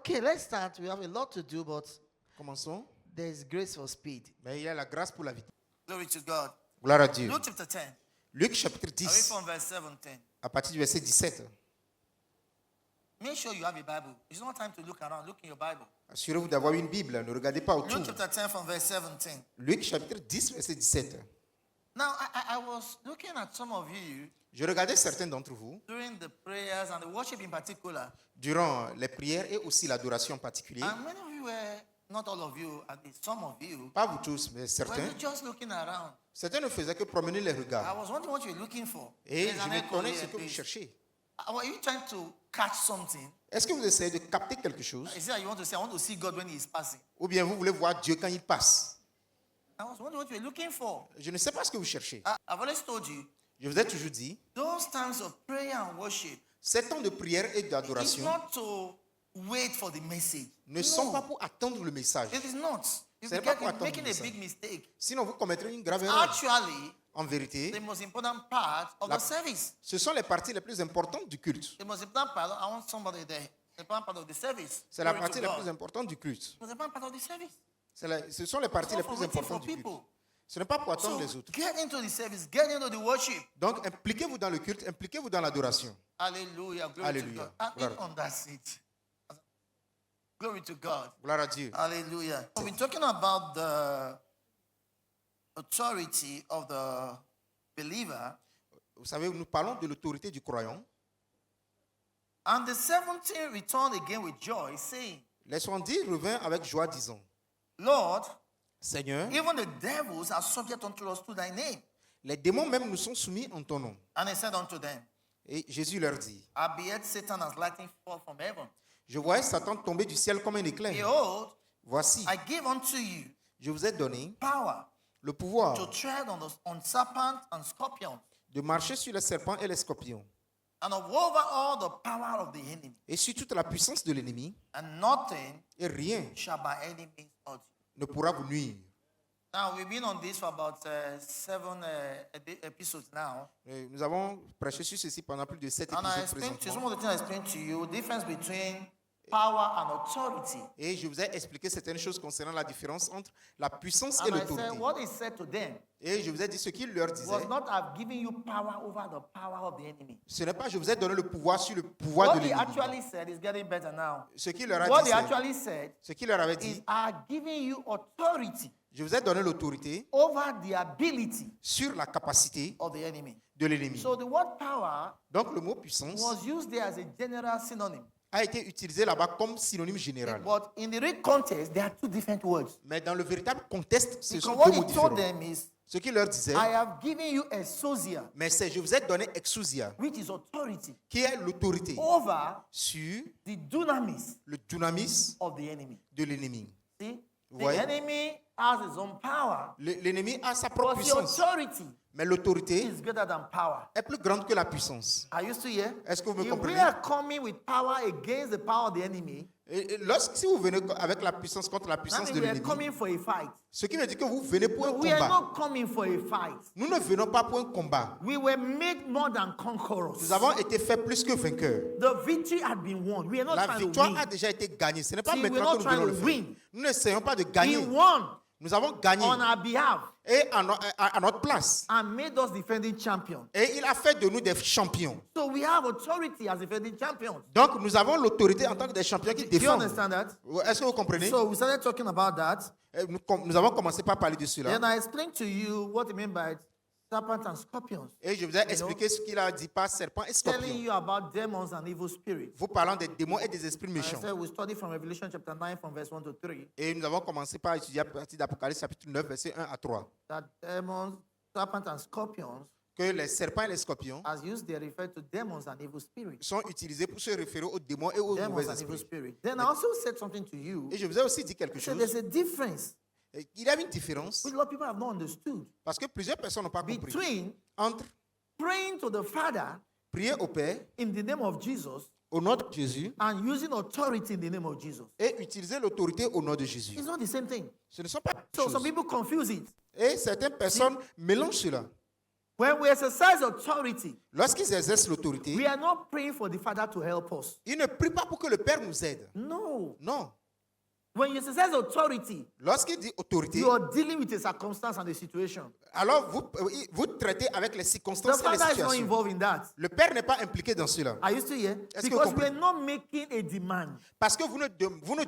Okay, let's start. We have a lot to do, but Commençons. there is grace for speed. Mais il y a la grâce pour la vitesse. Glory to God. Gloire à Dieu. Luke chapter 10. Luc chapitre I read 10, from verse 17. à partir du verset 17. Make sure you have a Bible. It's not time to look around. Look in your Bible. Assurez-vous d'avoir une Bible. Ne regardez pas autour. Luke chapter 10 from verse 17. Luc chapitre 10, verset 17. Now, I was looking at some of you Je regardais certains d'entre vous during the prayers and the worship in particular. durant les prières et aussi l'adoration en particulier. And many of you were, not all of you, at least some of you, Pas vous tous, mais were certains. just looking around. Certains ne faisaient que promener les I regards. was wondering what you were looking for. Et There's je an me echo connais here, ce que vous please. cherchez. Are you trying to catch something? Est-ce que vous essayez de capter quelque chose? Is it that you want to say, I want to see God when He is passing? Ou bien vous voulez voir Dieu quand il passe? I was wondering what you were looking for. Je ne sais pas ce que vous cherchez. I've always told you, Je vous ai toujours dit, those times of prayer and worship, ces temps de prière et it's d'adoration not to wait for the message. ne sont pas pour attendre le message. It is not. You Ce n'est will pas get pour attendre making le a message. big mistake. Sinon, vous commettrez une grave erreur. Actually, En vérité, the most important part of La- the service. ce sont les parties les plus importantes du culte. The most important part, I want somebody there. The important part of the service. C'est la Glory to partie la God. plus importante du culte. The most important part of the service. Ce sont les parties It's les not for plus waiting for importantes du culte. people. Ce n'est pas pour attendre So les autres. get into the service, get into the worship. Donc, impliquez-vous dans le culte, impliquez-vous dans l'adoration. Hallelujah. Glory Hallelujah. to God. I've been Glory. on that seat. Glory to God. Gloire à Dieu. Hallelujah. We've been talking about the authority of the believer. Vous savez, nous parlons de l'autorité du croyant. And the 17 returned again with joy, saying, Les 70 revint avec joie, disant, Lord, Seigneur, even the devils are subject unto us through thy name. les démons même nous sont soumis en ton nom. And he said unto them, Et Jésus leur dit, Howbeit Satan as lightning fall from heaven. je voyais Satan tomber du ciel comme un éclair. Behold, Voici, I give unto you je vous ai donné power le pouvoir to tread on serpents and scorpions, de marcher sur les serpents et les scorpions, and of over all the power of the enemy. et sur toute la puissance de l'ennemi, And nothing et rien shall by any means hurt you. ne pourra vous nuire. Now, we've been on this for about 7 episodes now. Et nous avons prêché sur ceci pendant plus de 7 And I épisodes explained to you, some présentement. of the things I explained to you, the difference between power and authority. Et je vous ai expliqué certaines choses concernant la différence entre la puissance et And I l'autorité. said, what he said to them Et je vous ai dit ce qu'il leur was disait. not I've given you power over the power of the enemy. Ce n'est pas je vous ai donné le pouvoir sur le pouvoir What de he l'ennemi. actually said is getting better now. Ce qu'il leur a What dit, he c'est- actually said ce qu'il leur avait is dit, I've given you authority je vous ai donné l'autorité over the ability sur la capacité of the enemy. de l'ennemi. So the word power Donc le mot puissance was used there as a general synonym. a été utilisé là-bas comme synonyme général. But in the real context, there are two different words. Mais dans le véritable contexte, ce Because sont what deux mots he told différents. them is, Ce qu'il leur disait, I have given you exousia, mais c'est je vous ai donné exousia, which is authority, qui est l'autorité over sur the dunamis le dynamis of the enemy. de l'ennemi. See? The Ouais. enemy has his own power, L'ennemi a sa propre but the puissance, authority mais l'autorité is greater than power. est plus grande que la puissance. Are you still here? Est-ce que vous me If we comprenez? are coming with power against the power of the enemy, Et si vous venez avec la puissance contre la that puissance means de we are l'ennemi, coming for a fight. ce qui veut dire que vous venez pour un We are combat. not coming for a fight. Nous ne venons pas pour un combat. We were made more than conquerors. Nous avons été faits plus que vainqueurs. The victory had been won. We are not La trying to victoire win. a déjà été gagnée. Ce n'est pas See, we're maintenant not que nous venons trying le to faire. win. Nous n'essayons pas de He gagner. won Nous avons gagné. on our behalf Et à notre place. and made us defending champions. Et il a fait de nous des champions. So we have authority as defending champions. Donc nous avons l'autorité en tant que des champions qui Do you défendent. understand that? Est-ce que vous comprenez? So we started talking about that. Et nous avons commencé par parler de cela. Then I explained to you what he meant by serpents and scorpions. Et je vous ai expliqué ce qu'il a dit par serpent et Telling scorpion. you about demons and evil spirits. Vous parlant des démons et des esprits I méchants. said we studied from Revelation chapter 9 from verse 1 to 3 Et nous avons commencé par étudier à partir d'Apocalypse chapitre 9, verset 1 à 3. that demons, serpents and scorpions, Que les serpents et les scorpions as used, they refer to demons and evil spirits. sont utilisés pour se référer aux démons et aux Demons mauvais and evil esprits. spirits. Then I also said something to you. Et je vous ai aussi dit quelque I said chose. there's a difference Il y a une différence which a lot of people have not understood parce que plusieurs personnes n'ont pas compris. between Entre praying to the Father prier au Père in the name of Jesus au nom de Jésus and using authority in the name of Jesus. et utiliser l'autorité au nom de Jésus. It's not the same thing. Ce ne sont pas la So même some chose. people confuse it. Et certaines personnes mélangent cela. When we exercise authority, lorsqu'ils exercent l'autorité, we are not praying for the Father to help us. ils ne prient pas pour que le Père nous aide. No. Non. When you exercise authority, Lorsqu'il dit autorité, you are dealing with a circumstance and a situation. alors vous traitez avec les The circonstances et les Father is not situations. involved in that. Le Père n'est pas impliqué dans cela. Are you still here? Est-ce que vous Because we're comprenez? not making a demand. Parce que vous ne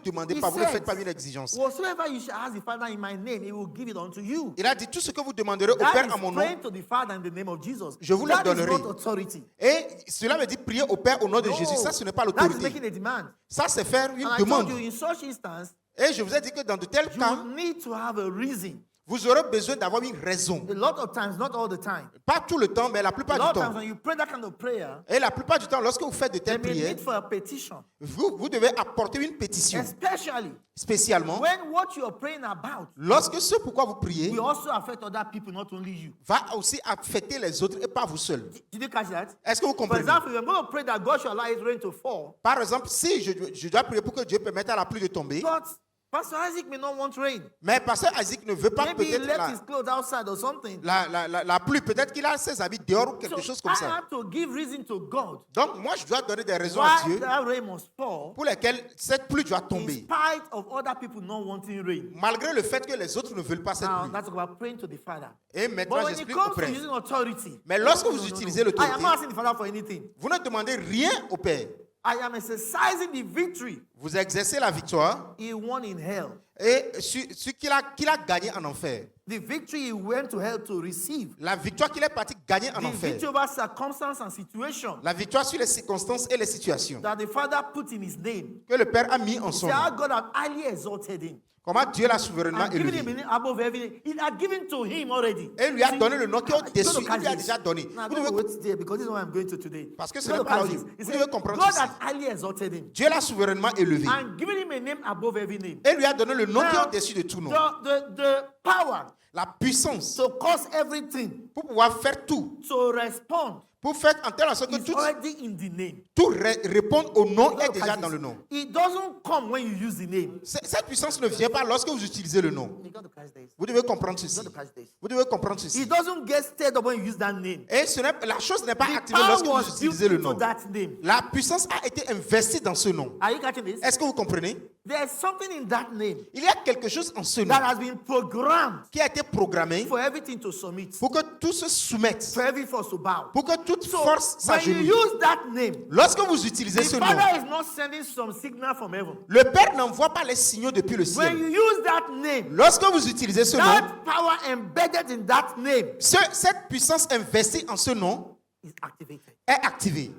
demandez He pas, vous ne said, faites pas une exigence. whatsoever you shall ask the Father in my name, he will give it unto you. Il a dit, tout ce que vous demanderez au That Père is en mon nom, praying to the Father in the name of Jesus. je vous le That is donnerai. not authority. Et cela veut dire prier au Père au nom de No. Jésus. Ça, ce n'est pas That is l'autorité. making a demand. Ça, c'est faire une And I told demande. you, in such instance, Et je vous ai dit que dans de tels you cas, need to have a reason. vous aurez besoin d'avoir une raison. A lot of times, not all the time. Pas tout le temps, mais la A plupart lot du of times temps. when you pray that kind of prayer, Et la plupart du temps, lorsque vous faites de there telles may prières, need for a petition. vous devez apporter une pétition. Especially Spécialement, when what you are praying about lorsque ce pourquoi vous priez will also affect other people, not only you. va aussi affecter les autres et pas vous seul. Did you catch that? Est-ce que vous For comprenez? example, if I'm going to pray that God shall allow his rain to fall, Par exemple, si je dois prier pour que Dieu permette à la pluie de tomber, but Pastor Isaac may not want rain. mais pasteur Isaac ne veut pas Maybe he peut-être left his clothes outside or something. la pluie. Peut-être qu'il a ses habits dehors ou quelque So chose comme I ça. have to give reason to God Donc, moi, je dois donner des raisons à why Dieu that rain must fall pour lesquelles cette pluie doit in tomber. spite of other people not wanting rain. Malgré le fait que les autres ne veulent pas cette Now, pluie. that's about praying to the Father. Et maintenant, But when it j'explique comes to auprès. using authority, Mais lorsque no, vous no, no, no. utilisez I am l'autorité, not asking the Father for anything. vous ne demandez rien au Père. I am exercising the victory Vous exercez la victoire he won in hell. et ce qu'il a gagné en enfer. The victory he went to hell to receive. La victoire qu'il est parti gagner en The enfer. victory over circumstance and situation La victoire sur les circonstances et les situations that the Father put in his name. que le Père a mis en son See how nom. God had highly exalted him. Comment Dieu l'a souverainement And given him a élevé. name above everything. It had given to him already. Et lui a See, donné le nom qui est you're au-dessus. gonna Il catch lui a this. déjà donné. Now, Vous I'm devez- going to wait there because this is what I'm going to today. Parce que ce You're n'est gonna pas catch là où- this. He vous said, devez comprendre God ceci. had highly exalted him Dieu l'a souverainement élevé. and given him a name above every name. Et lui a donné le nom qui est Now, au-dessus de tout nom. the power La puissance to cause everything pour pouvoir faire tout. to respond Pour faire en telle sorte que is tout, already in the name. tout répondre au nom You're est gonna déjà catch dans this. le nom. It doesn't come when you use the name. Cette puissance ne vient pas lorsque vous utilisez le nom. You got to catch this. Vous devez comprendre You ceci. got to catch this. Vous devez comprendre ceci. It doesn't get stirred up when you use that name. Et la chose n'est pas The activée power lorsque vous was built utilisez le into nom. that name. La puissance a été investie dans ce nom. Are you catching this? Est-ce que vous comprenez? There's something in that name Il y a quelque chose en ce nom that has been programmed qui a été programmé for everything to submit, pour que tout se soumette, for every force to bow. pour que toute So force when you s'agenouille. use that name, Lorsque vous utilisez the ce nom, Father is not sending some signal from heaven. le Père n'envoie pas les signaux depuis le When you ciel. use that name, Lorsque vous utilisez ce nom, that power embedded in that name cette puissance investie en ce nom is activated. est activée.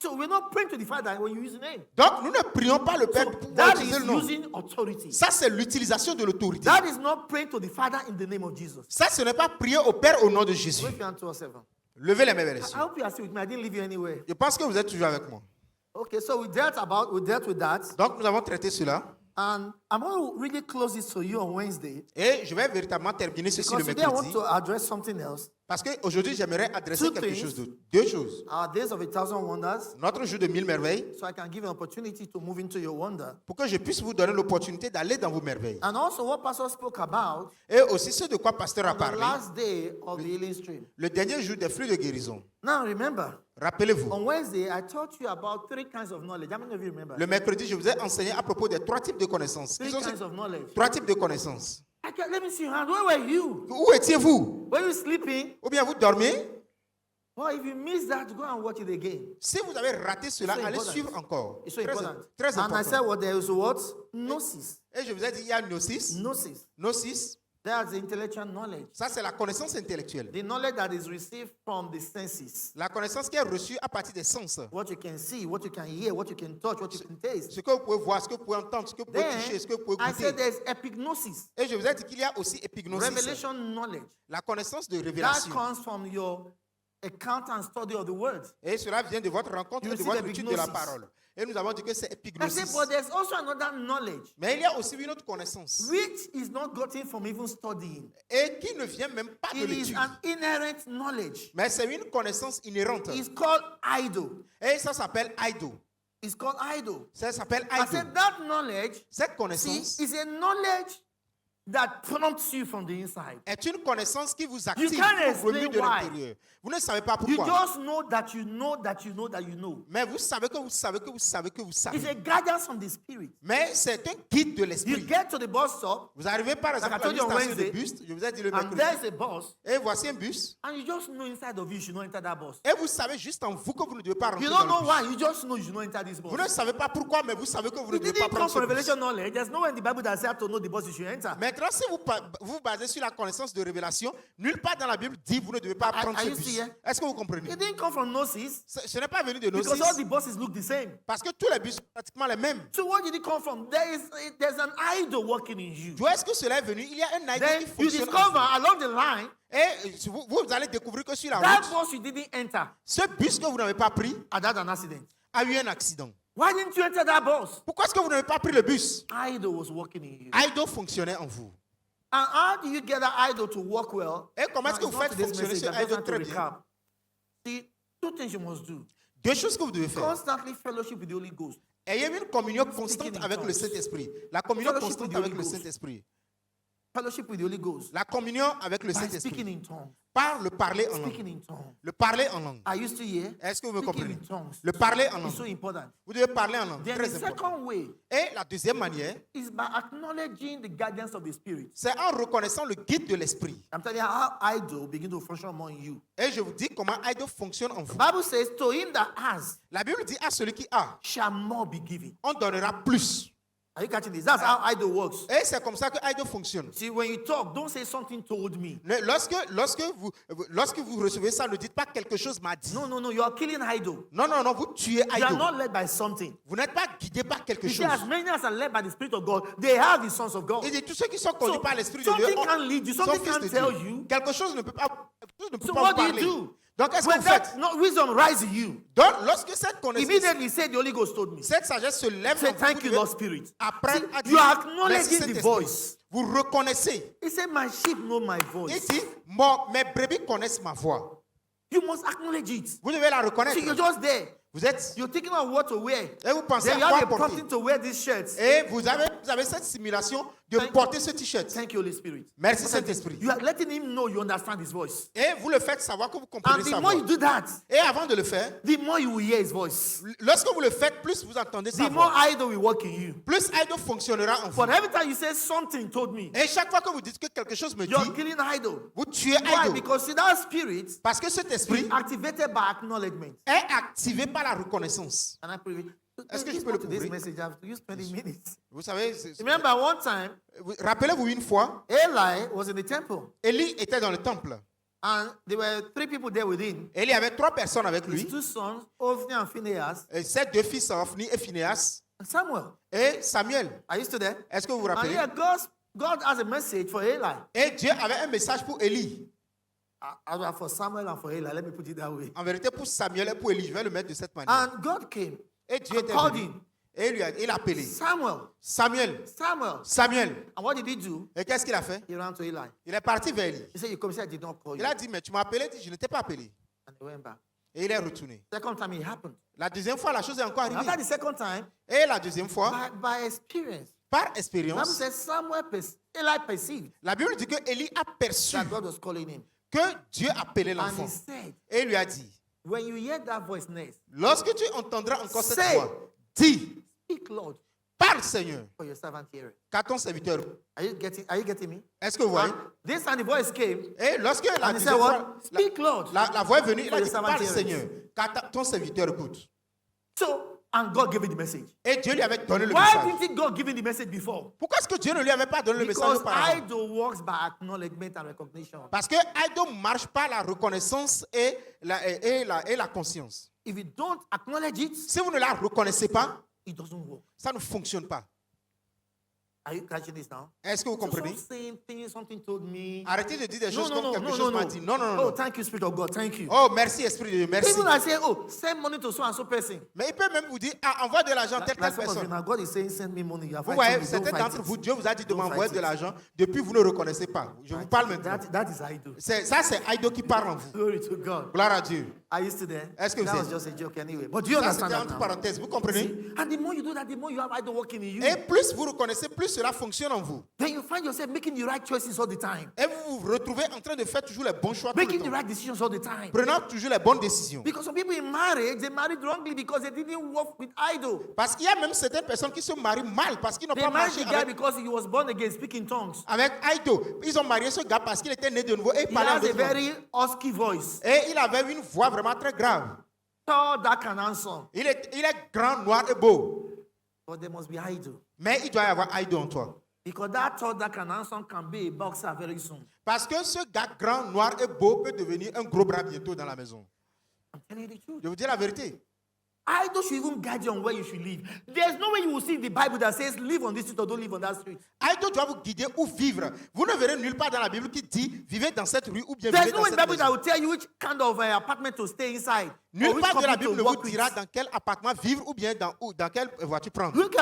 So we're not praying to the Father when you use the name. Donc, nous ne prions pas le Père So pour that utiliser is le nom. using authority. Ça, c'est l'utilisation de l'autorité. That is not praying to the Father in the name of Jesus. Ça, ce n'est pas prier au Père au nom de Jésus. Wave your hand towards heaven. Levez les mains vers les I cieux. hope you are still with me. I didn't leave you anywhere. Je pense que vous êtes toujours avec moi. Okay, so we dealt with that. Donc, nous avons traité cela. And I'm going to really close this to you on Wednesday. Et je vais véritablement terminer ceci le Because today I want mercredi. to address something else. Parce qu'aujourd'hui, j'aimerais adresser Two quelque things. chose d'autre. Deux choses. Our days of 1,000 wonders. Notre jour de 1000 merveilles, So I can give you an opportunity to move into your wonder. pour que je puisse vous donner l'opportunité d'aller dans vos merveilles. And also what Pastor spoke about Et aussi ce de quoi Pasteur a on the parlé, last day of the healing stream. le dernier jour des flux de guérison. Now remember, Rappelez-vous, on Wednesday I taught you about 3 kinds of knowledge. How many of you remember? le mercredi, je vous ai enseigné à propos des 3 types de connaissances. Quels 3 sont kinds ces of knowledge. 3 types de connaissances? Let me see your hand. Where were you? Où étiez-vous? Were you sleeping? Ou bien vous dormiez? Well, if you missed that, go and watch it again. Si vous avez raté cela, It's so allez important. suivre encore. It's so Très, important. très And I said, important. well, there is what? Gnosis. Et je vous ai dit, il y a gnosis. Gnosis. Gnosis, That's the intellectual knowledge. ça c'est la connaissance intellectuelle. The knowledge that is received from the senses. La connaissance qui est reçue à partir des sens. What you can see, what you can hear, what you can touch, what you can taste. Ce que vous pouvez voir, ce que vous pouvez entendre, ce que vous pouvez Then, toucher, ce que vous pouvez I said goûter. there's epignosis. Et je vous ai dit qu'il y a aussi épignosis. Revelation knowledge. La connaissance de That révélation. comes from your account and study of the word. Et cela vient de votre rencontre You et de see votre the étude de la epignosis. parole. Et nous avons dit que c'est I said, épignosis. but there's also another knowledge Mais il y a aussi une autre connaissance. which is not gotten from even studying. Et qui ne vient même pas de It is l'étude. an inherent knowledge. Mais c'est une connaissance inhérente. It's called idol. Et ça s'appelle aido. It's called idol. Ça s'appelle I aido. said that knowledge, Cette see, connaissance is a knowledge that prompts you from the inside. est une connaissance qui vous active, can't qui vous remue explain de why. l'intérieur. Vous ne savez pas You pourquoi. just know that you know that you know that you know. Mais vous savez que vous savez que vous savez que vous It's savez. a guidance from the Spirit. Mais c'est un guide de You l'esprit. get to the bus stop, Vous arrivez par exemple Like I à told une you on station de Wednesday, bus, je vous ai dit le and mercredi, there's a bus, et voici un bus, and you just know inside of you you should not enter that bus. et vous savez juste en vous que vous ne devez pas rentrer You dans don't know le bus. why, you just know you should not enter this Vous bus. ne savez pas pourquoi, mais vous savez que vous ne It devez pas didn't come prendre ce from bus. revelation knowledge. There's nowhere in the Bible that says to know the bus you should enter. Maintenant, si vous basez sur la connaissance de révélation, nulle part dans la Bible dit vous ne devez pas prendre are ce you bus. still here? Est-ce que vous comprenez? It didn't come from gnosis Ce n'est pas venu de nos because all the buses look the same. parce que tous les bus sont pratiquement les mêmes. So where did it come from? There's an idol working in you. D'où est-ce que cela est venu? Il y a un idol Then qui you fonctionne en discover vous. along the line Et vous allez découvrir que sur la that route, bus you didn't enter ce bus que vous n'avez pas pris had had an accident. a eu un accident. Why didn't you enter that bus? Pourquoi est-ce que vous n'avez pas pris le bus? Idol was working in you. Idol fonctionnait en vous. And how do you get that idol to work well? Et comment est-ce que Now, vous it's not faites today's fonctionner message, ce I just idol want to très bien? recap. See, two things you must do. Deux choses que vous devez faire. Constantly fellowship with the Holy Ghost. Ayez une communion Speaking constante in avec le tongues. Saint-Esprit. La communion Fellowship constante with the avec Holy le Ghost. Saint-Esprit. Fellowship with the Holy Ghost. La communion avec le By speaking Saint-Esprit. in tongues. Par le parler en Speaking langue. in tongues. Le parler en langue. Are you still here? Est-ce que vous me Speaking comprenez? in tongues. Le parler en It's so langue. important. Vous devez parler en langue. Then Très the important. second way Et la deuxième manière, is by acknowledging the guidance of the Spirit. c'est en reconnaissant le guide de l'Esprit. I'm telling you how idol begin to function more in you. Et je vous dis comment idol fonctionne en vous. The Bible says, to him that has La Bible dit à celui qui a, shall more be given. on donnera plus. Are you catching this? That's how idol works. Et c'est comme ça que idol fonctionne. See, when you talk, don't say something told me. Lorsque vous recevez ça, ne dites pas quelque chose m'a dit. No, no, no. You are killing idol. Non, non, non, vous tuez You are idol. not led by something. Vous n'êtes pas guidé par quelque You see, chose. as many as are led by the Spirit of God, they have the sons of God. Il dit tous ceux qui sont conduits So, par l'Esprit de Dieu something ont- can lead you, sont something fils can de tell Dieu. you. Quelque chose ne peut pas, So vous what do you parler. do? Donc, qu'est-ce que When vous faites? that wisdom rises in you, Donc, lorsque cette connaissance, immediately say, the Holy Ghost told me. cette sagesse se lève, Say, en vous, thank vous you, devez Lord Spirit. apprendre See, à you dire, are merci, acknowledging the Saint-Esprit. voice. Vous reconnaissez. He said, my sheep know my Il voice. dit, mes brebis connaissent ma voix. You must acknowledge it. Vous devez la reconnaître. See, you're just there. Vous êtes, You're thinking of what to wear. et vous pensez Then you à have quoi a porter. prompting to wear these shirts. Et vous avez cette simulation de Thank- porter ce t-shirt. Thank you, Holy Spirit. Merci, Saint-Esprit. You are letting him know you understand his voice. Et vous le faites savoir que vous comprenez And the sa more voix. you do that, Et avant de le faire, the more you will hear his voice. lorsque vous le faites, plus vous entendez sa The more voix. idol will work in you. Plus idol fonctionnera en vous. But every time you say something told me, Et chaque fois que vous dites que quelque chose me dit, you're killing idol. vous tuez Why? idol. Because see, that spirit Parce que cet esprit is activated by acknowledgement. est activé par la reconnaissance. And I pray. Est-ce que This je peux le today's prouver? message, I have to use 20 minutes. Vous savez, Remember one time, rappelez-vous une fois, Eli was in the temple. Élie était dans le temple. And there were 3 people there with him. Et il y avait 3 personnes avec His lui. 2 sons, Ophni and Phinehas, Et ses 2 fils, Ophni et Phinehas, and Samuel. et Samuel. Are you still there? Est-ce que vous vous And rappelez? here, God has a message for Eli. Et Dieu avait un message pour Élie. For Samuel and for Eli, let me put it that way. En vérité, pour Samuel et pour Élie, je vais le mettre de cette manière. And God came Et Dieu and était called venu. him, Et il a appelé Samuel, Samuel. Samuel. Samuel. And what did he do? Et qu'est-ce qu'il a fait? He ran to Eli. Il est parti vers Élie. He said, you come, he said, I did not call Il you. a dit, mais tu m'as appelé? Il dit, je ne t'ai pas appelé. And he went back. Et il est retourné. Second time it happened. La deuxième fois, la chose est encore After arrivée. the second time, Et la deuxième fois, by experience, par the Bible expérience, says Eli perceived la Bible dit que Élie a perçu that God was calling him. que Dieu appelait And l'enfant. he said, Et il lui a dit, when you hear that voice next, lorsque tu entendras encore cette Say. voix, dis, speak, Lord, parle Seigneur, for your servant hearing. car ton serviteur. Are you getting me? Est-ce que vous voyez? And this time the voice came, Et lorsque la and he said, deuxième fois, what? Speak, Lord. la voix est venue, il For a your dit, servant parle heareth. Seigneur, car ton serviteur écoute. So, and God gave him the message. Et Dieu lui avait donné le Why message. didn't God give him the message before? Pourquoi est-ce que Dieu ne lui avait pas donné le message Because auparavant? idol works by acknowledgement and recognition. Parce que idol marche par la reconnaissance et la conscience. If you don't acknowledge it, Si vous ne la reconnaissez pas, it doesn't work. ça ne fonctionne pas. Are you catching this now? Est-ce que vous So comprenez? stop saying things, something told me. Arrêtez de dire des No, choses no, comme no, quelque no, chose no, m'a no. dit. Non, non, non. Oh, non. thank you, Spirit of God. Thank you. Oh, merci, Esprit de Dieu, merci. People are saying, oh, send money to so and so person. Mais il peut même vous dire, ah, envoie de l'argent à telle Like some of you personne. now, God is saying, send me money. You are Vous fighting voyez, me. Don't certains fight d'entre it. vous, Dieu vous a dit de Don't m'envoyer fight de it. l'argent. Depuis, vous ne reconnaissez pas. Je vous parle maintenant. That is idol. Ça, c'est idol qui parle en vous. Glory to God. Gloire à Dieu. Are you still there? Est-ce que vous That êtes- was just a joke anyway. But do you Ça, understand c'était that entre now? parenthèses. Vous comprenez? See? And the more you do that, the more you have idol working in you. Et plus vous reconnaissez, plus cela fonctionne en vous. then you find yourself making the right choices all the time, Et vous vous retrouvez en train de faire toujours les bons choix tout le making the temps. right decisions all the time. Prenant toujours les bonnes décisions. Because some people in marriage, they married wrongly because they didn't walk with idol. Parce qu'il y a même certaines personnes qui se marient mal parce qu'ils n'ont They pas married marché the guy avec, because he was born again, speaking tongues. avec Aïdo. Ils ont marié ce gars parce qu'il était né de nouveau et il He parlait en has a d'autres langues. very husky voice, Et il avait une voix vraiment très grave. tall, dark, and handsome. Il est grand, noir et beau. But there must be idol. Mais il doit y avoir Aïdo en toi. Because that tall, dark, and handsome can be a boxer very soon. Parce que ce gars grand, noir et beau peut devenir un gros bras bientôt dans la maison. I'm telling you the truth. Je vous dis la vérité. Idol should even guide you on where you should live. There's no way you will see in the Bible that says live on this street or don't live on that street. Aïdo doit vous guider où vivre. Vous ne verrez nulle part dans la Bible qui dit vivez dans cette rue ou bien There's vivez no dans way in the cette Bible that maison. will tell you which kind of apartment to stay inside. Or Nulle which part de la company to Bible ne work vous with. dira dans quel appartement vivre ou bien dans quelle voiture prendre. Look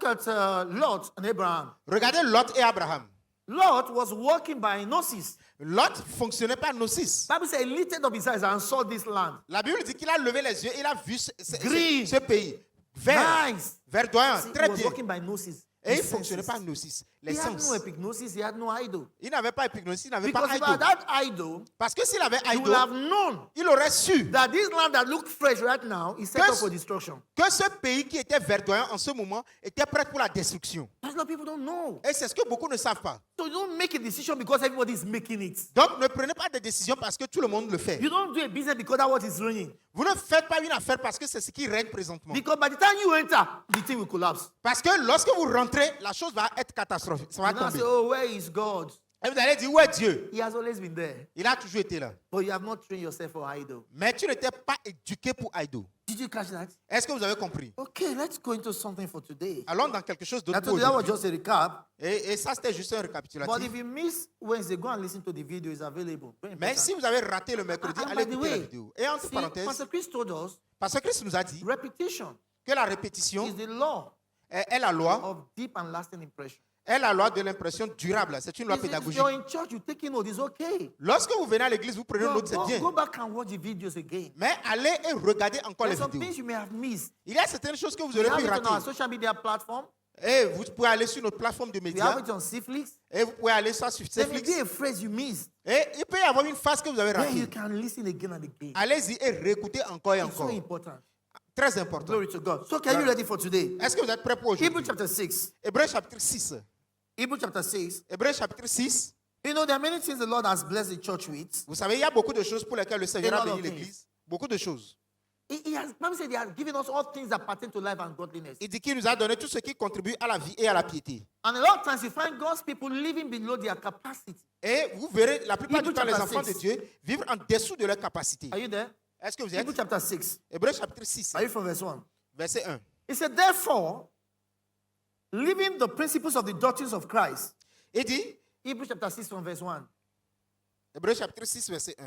at Lot and Abraham. Regardez Lot et Abraham. Lot was walking by gnosis. Lot fonctionnait par gnosis. Bible says he lifted up his eyes and saw this land. La Bible dit qu'il a levé les yeux et il a vu Green. ce pays. Vert, Nice. verdoyant, See, he très was bien. walking by gnosis. Et il His fonctionnait senses. par gnosis. Les He had no sens. epignosis, he had no idol. Il n'avait pas épignosis, il n'avait Because pas if he had idol. that idol, Parce que s'il avait he idol, would have known il aurait su that this land that looked fresh right now is set Que up ce- for destruction. que ce pays qui était verdoyant en ce moment était prêt pour la destruction. That's what people don't know. Et c'est ce que beaucoup ne savent pas. So you don't make a decision because everybody is making it. Donc ne prenez pas de décision parce que tout le monde le fait. You don't do a business because that's what is running. Vous ne faites pas une affaire parce que c'est ce qui règne présentement. Because by the time you enter, the thing will collapse. Parce que lorsque vous rentrez, la chose va être catastrophique. Ça va You now tomber. say, oh, where is God? Et vous allez dire, où est Dieu? He has always been there. Il a toujours été là. But you have not trained yourself for idol. Mais tu n'étais pas éduqué pour idol. Did you catch that? Est-ce que vous avez compris? Okay, let's go into something for today. Allons dans quelque chose d'autre Now, pour today that was aujourd'hui. just a recap. Et ça, c'était juste un But récapitulatif. if you miss Wednesday, go and listen to the video. It's available. Very Mais important. si vous avez raté le mercredi, And allez by the écouter la way, vidéo. Et entre see, parenthèses, Pastor Chris told us parce que Christ nous a dit repetition que la répétition is the law est la loi, of deep and lasting impression. est la loi de l'impression durable. C'est une loi If pédagogique. you're in church, you take note. It's okay. Lorsque vous venez à l'église, vous prenez Go, note, c'est bien. go back and watch the videos again. Mais allez et regardez encore les There's some vidéos. things you may have missed. Il y a certaines choses que vous We aurez have pu it on our rater. social media platform. Et vous pouvez aller sur notre plateforme de We have médias. it on Cflix. Et vous pouvez aller sur There may Netflix. be a phrase you missed. Et il peut y avoir une phase que vous avez Then you ratée. can listen again and again. Allez-y et réécoutez encore et It's so encore. important. Très important. Glory to God. So, are you ready for today? Est-ce que vous êtes prêts pour Hebrews aujourd'hui? chapter 6. Hébreux chapitre 6. Hebrews chapter 6. Hébreux chapitre 6. You know, there are many things the Lord has blessed the church with. Vous savez, il y a beaucoup de choses pour lesquelles le Seigneur A a lot béni of l'église. Beaucoup de choses. He has, Bible said, He has given us all things that pertain to life and godliness. Il dit qu'il nous a donné tout ce qui contribue à la vie et à la piété. And a lot of times you find God's people living below their capacity. Et vous verrez, la plupart du Hebrews temps, les chapter enfants de 6. Dieu vivent en dessous de leur capacité. Are you there? Est-ce que vous êtes? Hebrews chapter 6. Hébreux chapitre 6, Are you from verse 1? verset 1. He said, therefore, living the principles of the doctrines of Christ. Il dit, Hebrews chapter 6 from verse 1. Hébreux chapitre 6, verset 1.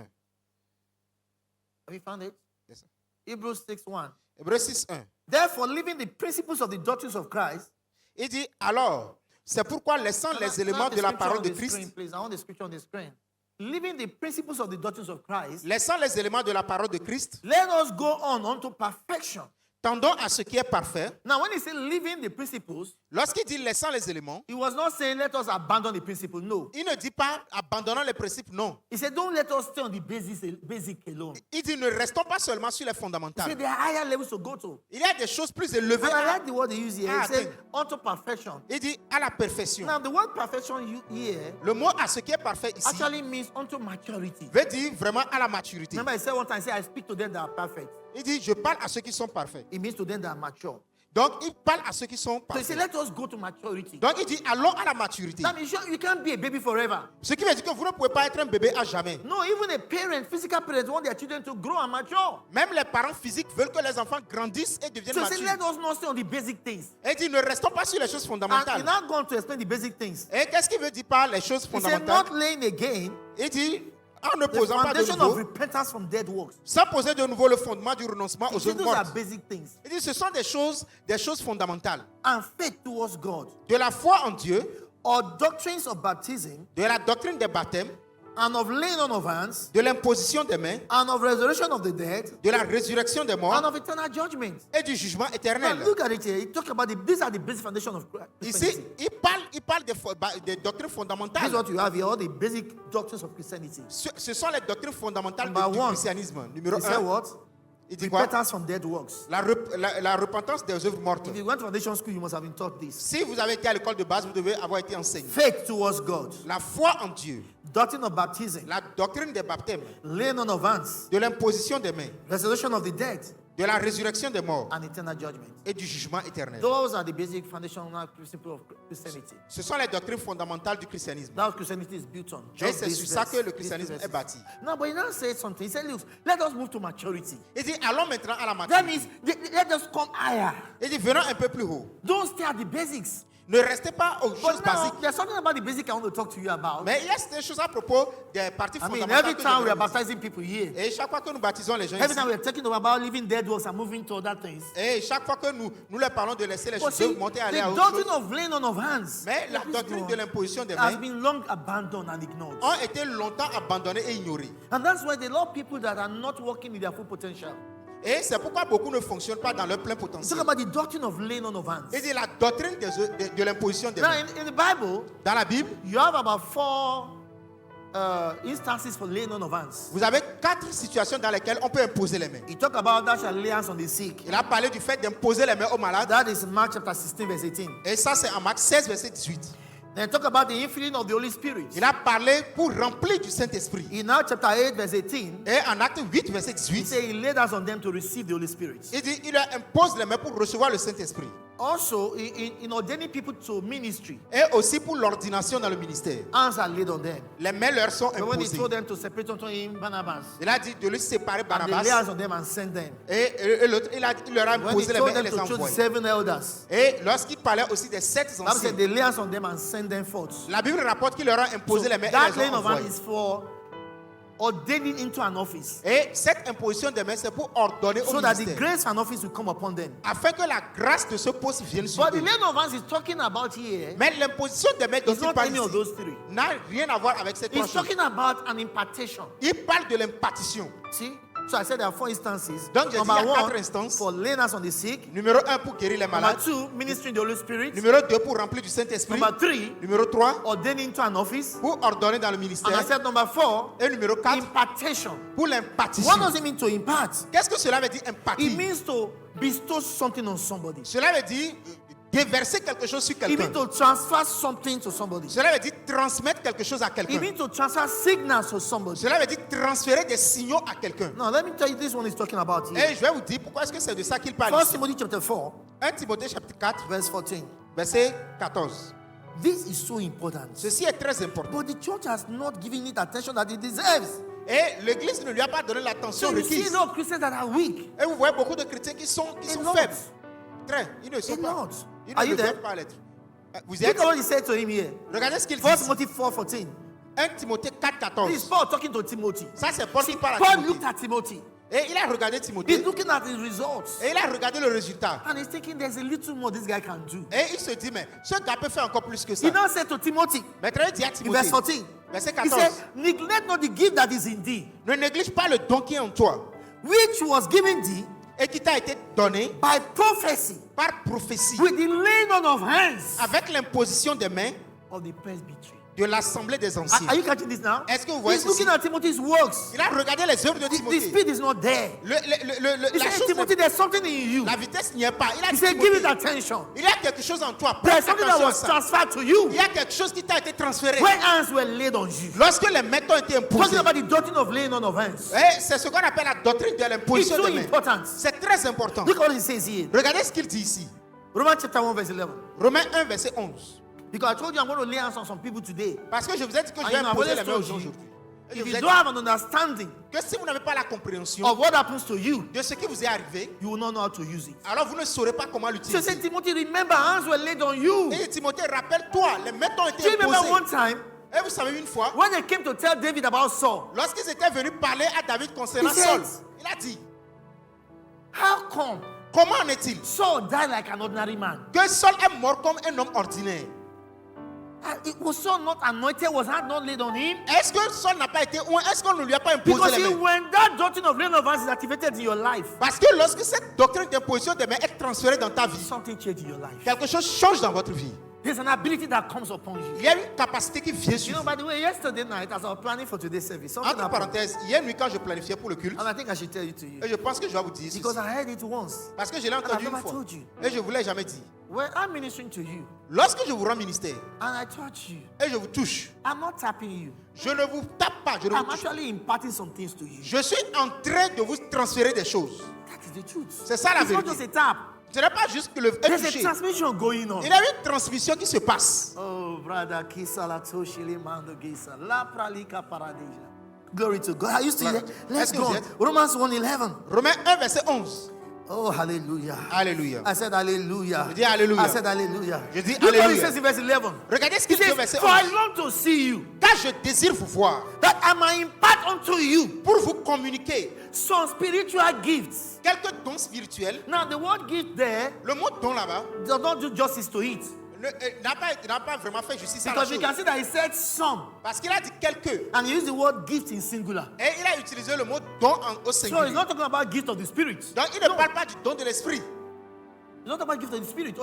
Have you found it? Yes, sir. Hebrews 6 1. Hébreux 6, 1. Therefore, living the principles of the doctrines of Christ. Il dit, alors, c'est pourquoi laissant les éléments de la parole de Christ, Please, I want the scripture on the screen. Living the principles of the doctrines of Christ. laissant les éléments de la parole de Christ, Let us go on unto perfection. tendons à ce qui est parfait. Now, when he said living the principles, Lorsqu'il dit laissant les éléments, he was not saying let us abandon the principle. No. il ne dit pas abandonnant les principes, non. He said don't let us stay on the basic alone. Il dit ne restons pas seulement sur les He said fondamentales. there are higher levels to go to. Il y a des choses plus élevées. And I like the word they use here. Ah, He said okay. unto perfection. Il dit à la perfection. Now, the word perfection here Le mot à ce qui est parfait ici actually means unto maturity. veut dire vraiment à la maturité. Remember, I said one time, I said, I speak to them that are perfect. Il dit je parle à ceux qui sont parfaits. It means to them that are mature. Donc il parle à ceux qui sont So he said, parfaits. let us go to maturity. Donc il dit allons à la maturité. That means you can't be a baby forever. Ce qui veut dire que vous ne pouvez pas être un bébé à jamais. No, even a parent, physical parents, want their children to grow and mature. Même les parents physiques veulent que les enfants grandissent et deviennent So he said, matures. let us not stay on the basic things. Et il dit ne restons pas sur les choses And fondamentales. he's not going to explain the basic things. Et qu'est-ce qu'il veut dire par les choses He said, fondamentales? not laying again Il dit en ne the posant pas de foundation of nouveau, repentance from dead works. sans poser de nouveau le fondement du renoncement He aux said, œuvres those are mortes. basic things. Il dit ce sont des choses fondamentales. And faith towards God, De la foi en Dieu, or doctrines of baptism, de la doctrine des baptêmes, and of laying on of hands, de l'imposition des mains, and of resurrection of the dead, de la résurrection des and morts of eternal judgment. et du jugement Now éternel. look at it here. He talk about these are the basic foundation of Ici, Christianity. il parle des doctrines This is fondamentales. what you have here, all the basic doctrines of Christianity. Ce sont les doctrines fondamentales Number du one. christianisme. Numéro He said 1, what? il dit quoi? Repentance from dead works. La repentance des œuvres mortes. If you went to foundation school, you must have been taught this. Si vous avez été à l'école de base, vous devez avoir été enseigné. Faith towards God, La foi en Dieu, doctrine of baptism, la doctrine des baptêmes, laying on of hands, de l'imposition des mains, resurrection of the dead, de la résurrection des morts and eternal judgment. et du jugement éternel. Those are the basic foundational principles of Christianity. Ce sont les doctrines fondamentales du christianisme. That's what Christianity is built on. Et c'est these sur ça verses, que le these christianisme verses. est bâti. No, but he now said something. He said, look, let us move to maturity. Il dit, allons maintenant à la That maturité. means let us come higher. Il dit, venons un peu plus haut. Don't stay at the basics. Ne restez pas aux choses But now, basiques. there's something about the basic I want to talk to you about. Mais il y a des choses à propos des parties I mean, fondamentales. every que time we je are voudrais baptizing people here, dire. Et chaque fois que nous baptisons les gens every ici, time we are talking about living dead works and moving to other things. et chaque fois que nous leur parlons de laisser les But choses see, monter, aller à the autre doctrine chose, of laying on of hands mais la doctrine de l'imposition des has mains been long abandoned and ignored. ont été longtemps abandonnées et ignorées. And that's why there are a lot of people that are not working in their full potential. Et c'est pourquoi beaucoup ne fonctionnent pas dans leur plein Let's potentiel. talk about the doctrine of laying on of hands. Il dit la doctrine de l'imposition des Now, mains. in the Bible, Dans la Bible, you have about 4 instances for laying on of hands. vous avez 4 situations dans lesquelles on peut imposer les mains. He talked about that shall lay hands on the sick. Il a parlé du fait d'imposer les mains aux malades. That is Mark chapter 16, verse 18. Et ça, c'est en Marc 16, verset 18. Then talk about the infilling of the Holy Spirit. Il a parlé pour remplir du Saint-Esprit. In Acts chapter 8, verse 18, Et en Acte 8, verset he 18, said he laid hands on them to receive the Holy Spirit. il dit il leur impose les mains pour recevoir le Saint-Esprit. Also, in ordaining people to ministry, Et aussi pour l'ordination dans le ministère. hands are laid on them. Les mains leur sont So when he imposées. told them to separate unto him Barnabas, Il a dit de lui séparer and they Barnabas. lay hands on them and send them. Et l'autre, il leur a When he imposé les told mains et them les to choose envoyé. 7 elders, Et lorsqu'il parlait aussi des 7 Bible anciens, said they lay hands on them and send them forth. la Bible rapporte qu'il leur a So imposé les mains et that les laying a of hands envoyés. is for ordaining into an office, Et cette imposition des mains, c'est pour ordonner au so that the ministère. grace and office will come upon them. Afin que la grâce de ce poste vienne sur But the eux. laying of hands is talking about here Mais l'imposition des mains dont is il not parle any of ici those three. n'a rien à voir avec cette It's trois choses. talking about an impartation. Il parle de l'impartition. See? So I said there are 4 instances. Donc, j'ai dit, Number il y a 4 1, instances. for laying hands on the sick. Numéro 1 pour guérir les Number malades. 2, ministering the Holy Spirit. Numéro 2 pour remplir du Saint-Esprit. Number 3, Numéro 3 ordaining into an office. pour ordonner dans le And I ministère. said number 4, Et numéro 4 impartation. pour What l'impartition. does it mean to impart? Qu'est-ce que cela veut dire It impartir? means to bestow something on somebody. Cela veut dire déverser quelque chose sur It quelqu'un. means to transfer something to somebody. Cela veut dire transmettre quelque chose à It quelqu'un. means to transfer signals to somebody. Cela veut dire transférer des signaux à quelqu'un. Now, let me tell you this one is talking about here. Et je vais vous dire pourquoi est-ce que c'est de ça qu'il parle 1 ici. Timothy chapter 4, 1 Timothée chapitre 4, verse 14. verset 14. This is so important. Ceci est très important. But the church has not given it attention that it deserves. Et l'église ne lui a pas donné l'attention So you see requise. no Christians that are weak. Et vous voyez beaucoup de chrétiens qui sont not. faibles. Très. Ils ne sont They're pas. not. Ils Are ne you doivent there? pas l'être. Vous y Look êtes? at what he said to him here. Regardez ce qu'il dit. 1 ici. Timothy 4:14. 1 Timothée 4, This is 14. Paul talking to Timothy. Ça, c'est Paul qui parle à Paul Timothée. looked at Timothy. Et il a regardé He's Timothée. looking at his results. Et il a regardé le résultat. And he's thinking there's a little more this guy can do. Et il se dit, mais ce gars peut faire encore plus que ça. He now said to Timothy, Maintenant, il dit à in Timothée, verse 14, verset he 14, said, neglect not the gift that is in thee, ne néglige pas le don qui est en toi which was given thee et qui t'a été donné by prophecy, par prophétie with the laying on of hands avec l'imposition des mains of the presbytery. de l'assemblée des Are anciens. you catching this now? Est-ce que vous voyez He's looking ceci? at Timothy's works. Il a regardé les œuvres de The Timothée. speed is not there. Le- He la, said, chose Timothy, there's something in you. la vitesse n'y est pas. Il a He dit, said, give it Timothée, attention. il y a quelque chose en toi. There's Prête something that attention à was ça. transferred to you Il y a quelque chose qui t'a été transféré. when hands were laid on you. Lorsque les mains t'ont été Talking imposées. about the doctrine of laying on of hands. Et c'est ce qu'on appelle la doctrine de It's l'imposition so des mains. important. C'est très important. Look what he says here. Regardez ce qu'il dit ici. Romans chapter 1, verse 11. Romains 1, verset 11. Because I told you I'm going to lay hands on some people today. Parce que je vous ai dit que je And vais you know, I've imposer always les mains aux told gens you, aujourd'hui. Et je if vous you ai don't dit have an understanding que si vous n'avez pas la compréhension of what happens to you, de ce qui vous est arrivé, you will not know how to use it. alors vous ne saurez pas comment So he l'utiliser. said, Timothy, remember, hands were laid on you. Et Timothée, rappelle-toi, les mains t'ont Do été you remember imposées. one time Et vous savez une fois, when they came to tell David about Saul? lorsqu'ils étaient venus parler à David concernant He said- Saul, il a dit, How come comment en est-il Saul died like an ordinary man? que Saul est mort comme un homme ordinaire? Was Saul not anointed? Was that not laid on him? Est-ce que Saul n'a pas été oint? Est-ce qu'on ne lui a pas imposé Because les mains? when that doctrine of laying on of hands is activated in your life, Parce que lorsque cette doctrine d'imposition des mains est transférée dans ta vie, something changes in your life. quelque chose change dans votre vie. There's an ability that comes upon you. Il y a une capacité qui vient You sur know, vous. by the way, yesterday night, as I was planning for today's service, something Entre happened. parenthèses, hier nuit quand je planifiais pour le culte, And I think I should tell you to you. et je pense que je vais vous dire Because ceci, I heard it once. parce que je l'ai And I've entendu une never fois, told you. et je ne vous l'ai jamais dit. When I'm ministering to you, Lorsque je vous rends ministère, and I touch you, et je vous touche, I'm not tapping you. je ne vous tape pas, je ne vous I'm touche. actually imparting some things to you. Je suis en train de vous transférer des choses. That is the truth. C'est ça la It's not vérité. just a tap. Ce n'est pas juste que le There's a toucher. transmission going on. Il y a une transmission qui se passe. Oh, brother, Kisa la toshili mando gisa la pralika paradisia. Glory to God. Are you still there? Let's Est-ce que go. vous On. êtes? Romans 1:11. Romains 1, verset 11. Oh, hallelujah. Alléluia. I said hallelujah. Je dis hallelujah. I said hallelujah. Je dis Look what it hallelujah. says in verse 11. Regardez ce It qu'il dit au says, verset for I 11. long to see you, Car je désire vous voir that I might impart unto you pour vous communiquer some spiritual gifts. quelques dons spirituels. Now, the word gift there Le mot don là-bas does not do justice to it. n'a pas vraiment fait justice à la Because you chose. can see that he said some. Parce qu'il a dit quelques. And he used the word gift in singular. Et il a utilisé le mot don au So he's singulier. not talking about gift of the Spirit. Donc il ne parle pas du don de l'esprit. He's not talking about gift of the Spirit.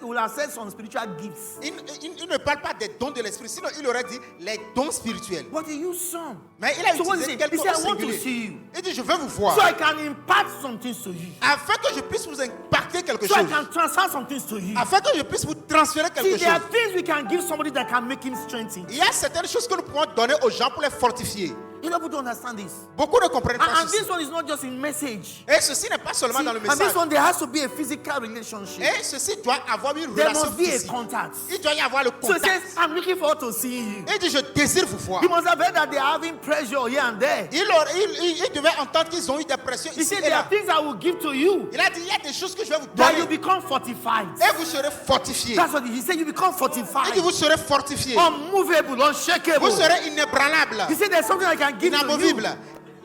We'll have said some spiritual gifts. Il ne parle pas des dons de l'esprit. Sinon il aurait dit les dons spirituels. But he used some. Mais il a So what is utilisé it? quelques He said, au I want to singulier. see you. Il dit je veux vous voir. So I can impart some things to you. Afin que je puisse vous impacter quelque So I chose. can transfer some things to you. Afin que je puisse vous transférer See, quelque there are chose. things we can give somebody that can make him strengthen. Il y a certaines choses que nous pouvons donner aux gens pour les fortifier. You know, people don't understand this. Beaucoup ne comprennent pas And ceci. this one is not just in message. Et ceci n'est pas seulement See, dans le and this message. one, there has to be a physical relationship. Et ceci doit avoir une There relation must be a physique. contact. Il doit y avoir le So it contact. says, I'm looking forward to seeing you. Il dit je désire vous voir. You must have heard that they are having pressure here and there. Il devait entendre qu'ils ont eu des pressions He ici said, et there are là. things I will give to you Il a dit il y a des choses que je vais vous that you donner. become fortified. Et vous serez fortifiés. That's what he said. You become Il fortified, dit vous serez fortifiés. unmovable, unshakable. Vous serez inébranlables. He said, there's something I can give to you. Inamovibles.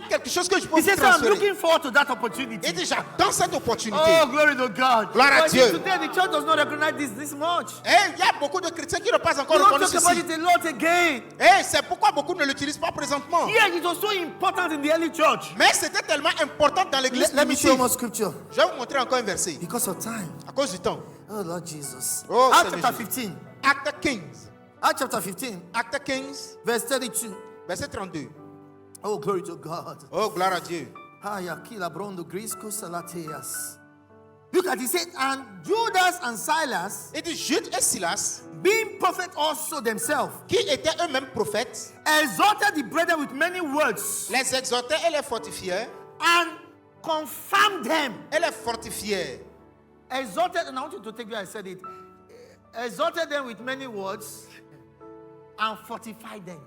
Quelque chose que je peux He vous says, so I'm transférer. looking forward to that opportunity. Il dit j'attends cette opportunité. Oh, glory to God. Gloire à But Dieu. today, the church does not recognize this much. Et il y a beaucoup de chrétiens qui ne pas We encore don't reconnu talk about ceci. it a lot again. Et c'est pourquoi beaucoup ne l'utilisent pas présentement. Yeah, it was so important in the early church. Mais c'était tellement important dans l'église Let me show you primitive. more scripture. Je vais vous montrer encore un verset. Because of time. À cause du temps. Oh, Lord Jesus. Oh, Acts Seigneur chapter Jésus. 15. Acte 15. Acts chapter 15, Acte 15, verse 32. verset 32. Oh, glory to God. Oh, gloire à Dieu. Look at it, he said, and Judas and Silas, Il dit Jude et Silas, being prophets also themselves, qui étaient eux-mêmes prophètes, exhorted the brethren with many words les exhortaient et les fortifiaient. and confirmed them. Et les fortifiaient. Exhorted, and I want you to take where I said it. Exhorted them with many words and fortified them.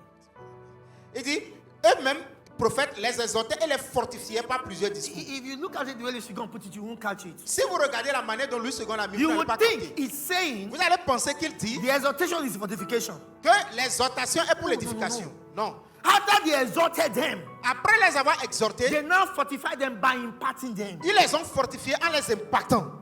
Il dit eux-mêmes prophètes les exhortaient et les fortifiaient par plusieurs discours. If you look at it the way you're going to put it, you won't catch it. Si vous regardez la manière dont Louis II l'a mis, vous You n'allez would pas think capter. it's saying Vous allez penser qu'il dit the exhortation is fortification. que l'exhortation est pour l'édification. Non. After they exhorted them, Après les avoir exhortés, they now fortify them by imparting them. ils les ont fortifiés en les impactant.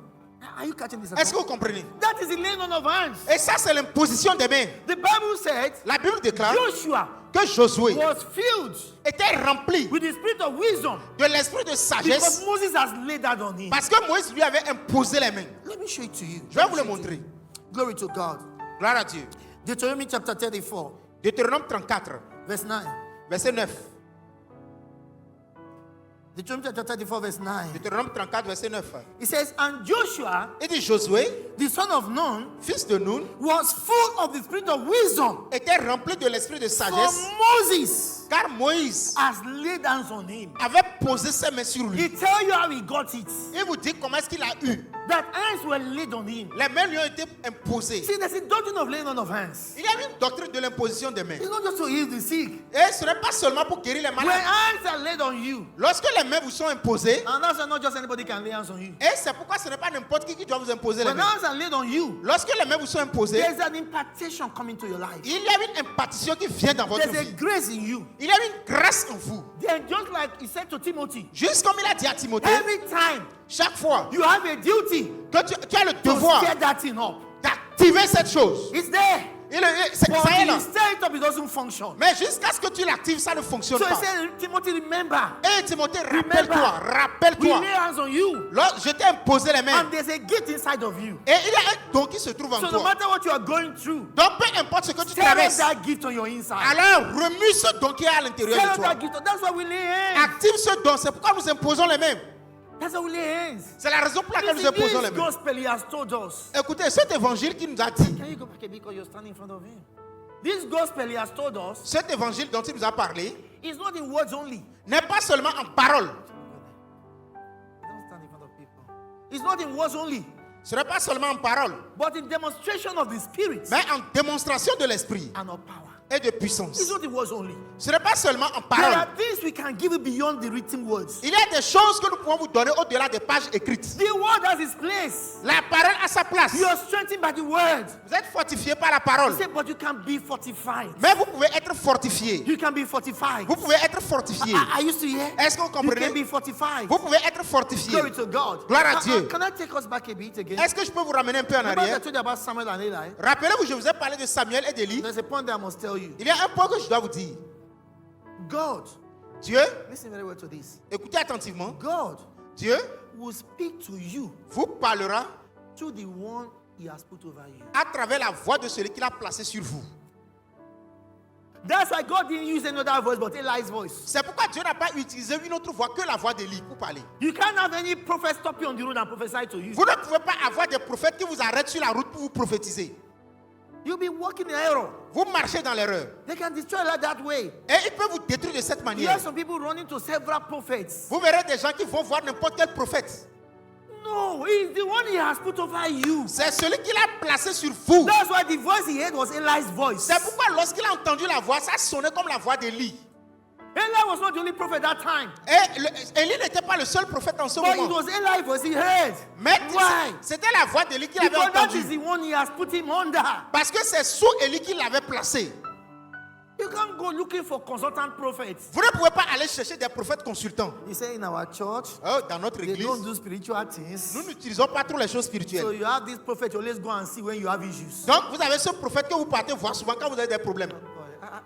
Are you catching this? Est-ce que vous comprenez? That is the laying on of hands. Et ça, c'est l'imposition des mains. The Bible said La Bible déclare Joshua que Josué was filled était rempli with the spirit of wisdom de l'esprit de because sagesse Moses has laid that on him. parce que Moïse lui avait imposé les mains. Let me show it to you. Je vais vous le montrer. Glory to God. Gloire à Dieu. Deuteronomy chapter 34, Deutéronome 34, verse 9. verset 9. Deuteronomy chapter 34, verse 9. Deutéronome 34, verset 9. It says, and Joshua, Il dit Josué, the son of Nun, fils de Nun, was full of the spirit of wisdom. était rempli de l'esprit de For sagesse Moses car Moïse has laid hands on him. avait posé ses mains sur lui. He tell you how he got it. Il vous dit comment est-ce qu'il a eu. That hands were laid on him. Les mains lui ont été imposées. See, there's a doctrine of laying on of hands. Il y a une doctrine de l'imposition des mains. It's not just to heal the sick. Et ce n'est pas seulement pour guérir les When malades. hands are laid on you, Lorsque les mains vous sont imposées, and that's not just anybody can lay hands on you. et c'est pourquoi ce n'est pas n'importe qui doit vous imposer les When mains. hands are laid on you, Lorsque les mains vous sont imposées, there's an impartation coming to your life. il y a une impartition qui vient dans votre There's a vie. grace in you. Il y a une grâce en vous. Then just like he said to Timothy, Juste comme il a dit à Timothée, every time chaque fois you have a duty que tu as le to devoir stir that thing up. activer cette chose. It's there. Ça But est you là. stir it up, it doesn't function. Mais jusqu'à ce que tu l'actives, ça ne fonctionne So he pas. said, Timothy, remember, Et Timothée, Remember. rappelle-toi, we rappelle-toi. lay hands on you, Là, je t'ai imposé les mains. and there's a gift inside of you. Et il y a un don qui se trouve en So no toi. matter what you are going through, Donc, peu importe ce que tu stir up traverses, that gift on your inside. alors remue ce don qui est à l'intérieur Stir de up toi. that gift. That's why we lay hands. Active ce don. C'est pourquoi nous imposons les mains. That's why we lay hands. C'est la raison pour laquelle nous Listen, imposons les this mains. gospel he has told us. Écoutez, cet évangile qui nous a dit, Can you go back a bit because you're standing in front of him? This gospel he has told us cet évangile dont il nous a parlé, is not in words only. n'est pas seulement en parole. Don't stand in front of people. It's not in words only, Ce n'est pas seulement en parole, but in demonstration of the Spirit mais en démonstration de l'esprit and of power. et de It's puissance. not in words only. Ce n'est pas seulement en There parole. are things we can give you beyond the written words. Il y a des choses que nous pouvons vous donner au-delà des pages écrites. The word has its place. La parole a sa place. You are strengthened by the word. Vous êtes fortifié par la parole. He said, but you can be fortified. Mais vous pouvez être fortifié. You can be fortified. Vous pouvez être fortifié. Are you still here? Est-ce que vous You can comprenez? be fortified. Vous pouvez être fortifié. Glory to God. Gloire à Dieu. Can I take us back a bit again? Est-ce que je peux vous ramener un peu en Remember I arrière? told you about Samuel and Eli? Rappelez-vous, je vous ai parlé de Samuel et d'Élie. There's a point that I must tell you. Il y a un point que je dois vous dire. God, Dieu, listen very well to this. écoutez attentivement. God Dieu will speak to you vous parlera through the one he has put over you. à travers la voix de celui qu'il a placé sur vous. That's why God didn't use another voice but Eli's voice. C'est pourquoi Dieu n'a pas utilisé une autre voix que la voix d'Élie pour parler. You can't have any prophet stop you on the road and prophesy to you. Vous ne pouvez pas avoir des prophètes qui vous arrêtent sur la route pour vous prophétiser. You'll be walking in error. Vous marchez dans l'erreur. They can destroy like that way. Et ils peuvent vous détruire de cette You manière. have some people running to several prophets. Vous verrez des gens qui vont voir n'importe quel prophète. No, he's the one he has put over you. C'est celui qu'il a placé sur vous. That's why the voice he heard was Eli's voice. C'est pourquoi lorsqu'il a entendu la voix, ça sonnait comme la voix d'Élie. Eli was not the only prophet that time. Et Élie n'était pas le seul prophète en ce But it moment. was Eli's voice he heard. Mais Why? c'était la voix d'Élie qu'il avait Because that is entendue. the one he has put him under. Parce que c'est sous Élie qu'il l'avait placé. You can't go looking for consultant prophets. Vous ne pouvez pas aller chercher des prophètes consultants. You say in our church, Oh, dans notre they église, don't do spiritual things. nous n'utilisons pas trop les choses So spirituelles. you have this prophet, you always go and see when you have issues. Donc, vous avez ce prophète que vous partez voir souvent quand vous avez des problèmes.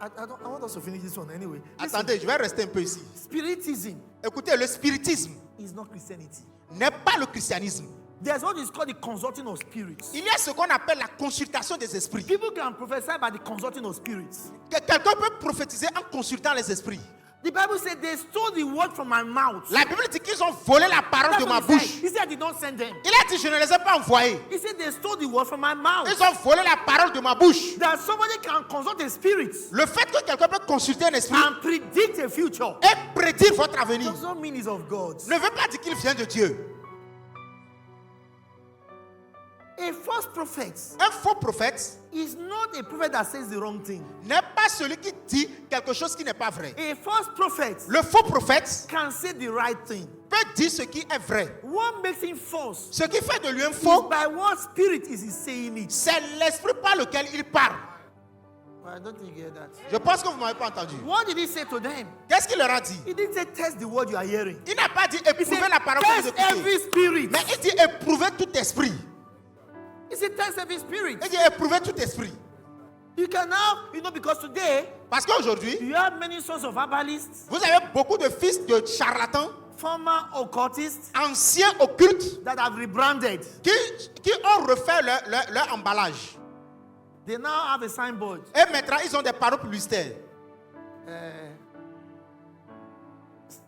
I want us to finish this one anyway. Listen, Attendez, je vais rester un peu ici. spiritism Écoutez, le spiritisme is not Christianity. n'est pas le christianisme. There's what is called the consulting of spirits. Il y a ce qu'on appelle la consultation des esprits. People can prophesy by the consulting of spirits. Quelqu'un peut prophétiser en consultant les esprits. The Bible said they stole the word from my mouth. La Bible dit qu'ils ont volé la parole That's de ma what he bouche. said. He said, I did not send them. Il a dit, je ne les ai pas envoyés. He said they stole the word from my mouth. Ils ont volé la parole de ma bouche. That somebody can consult a spirit Le fait que quelqu'un peut consulter un esprit and predict a future et prédire votre avenir does not mean it's of God. ne veut pas dire qu'il vient de Dieu. A false prophet Un faux prophète is not a prophet that says the wrong thing. n'est pas celui qui dit quelque chose qui n'est pas vrai. A false prophet Le faux prophète can say the right thing. peut dire ce qui est vrai. What makes him false Ce qui fait de lui un is faux, by what spirit is he saying it. c'est l'esprit par lequel il parle. Well, I don't think you hear that. Je pense que vous ne m'avez pas entendu. What did he say to them? Qu'est-ce qu'il leur a dit? He didn't say test the word you are hearing. Il n'a pas dit He éprouvez said la parole que vous test écoutez. every spirit. Mais il dit éprouvez tout esprit. He said test every spirit. Il dit éprouvez tout esprit. You can now, because today Parce qu'aujourd'hui, you have many sons of herbalists, vous avez beaucoup de fils de charlatans, former occultists anciens occultes, that have rebranded. qui ont refait leur emballage. They now have a signboard. Et maintenant, ils ont des panneaux publicitaires.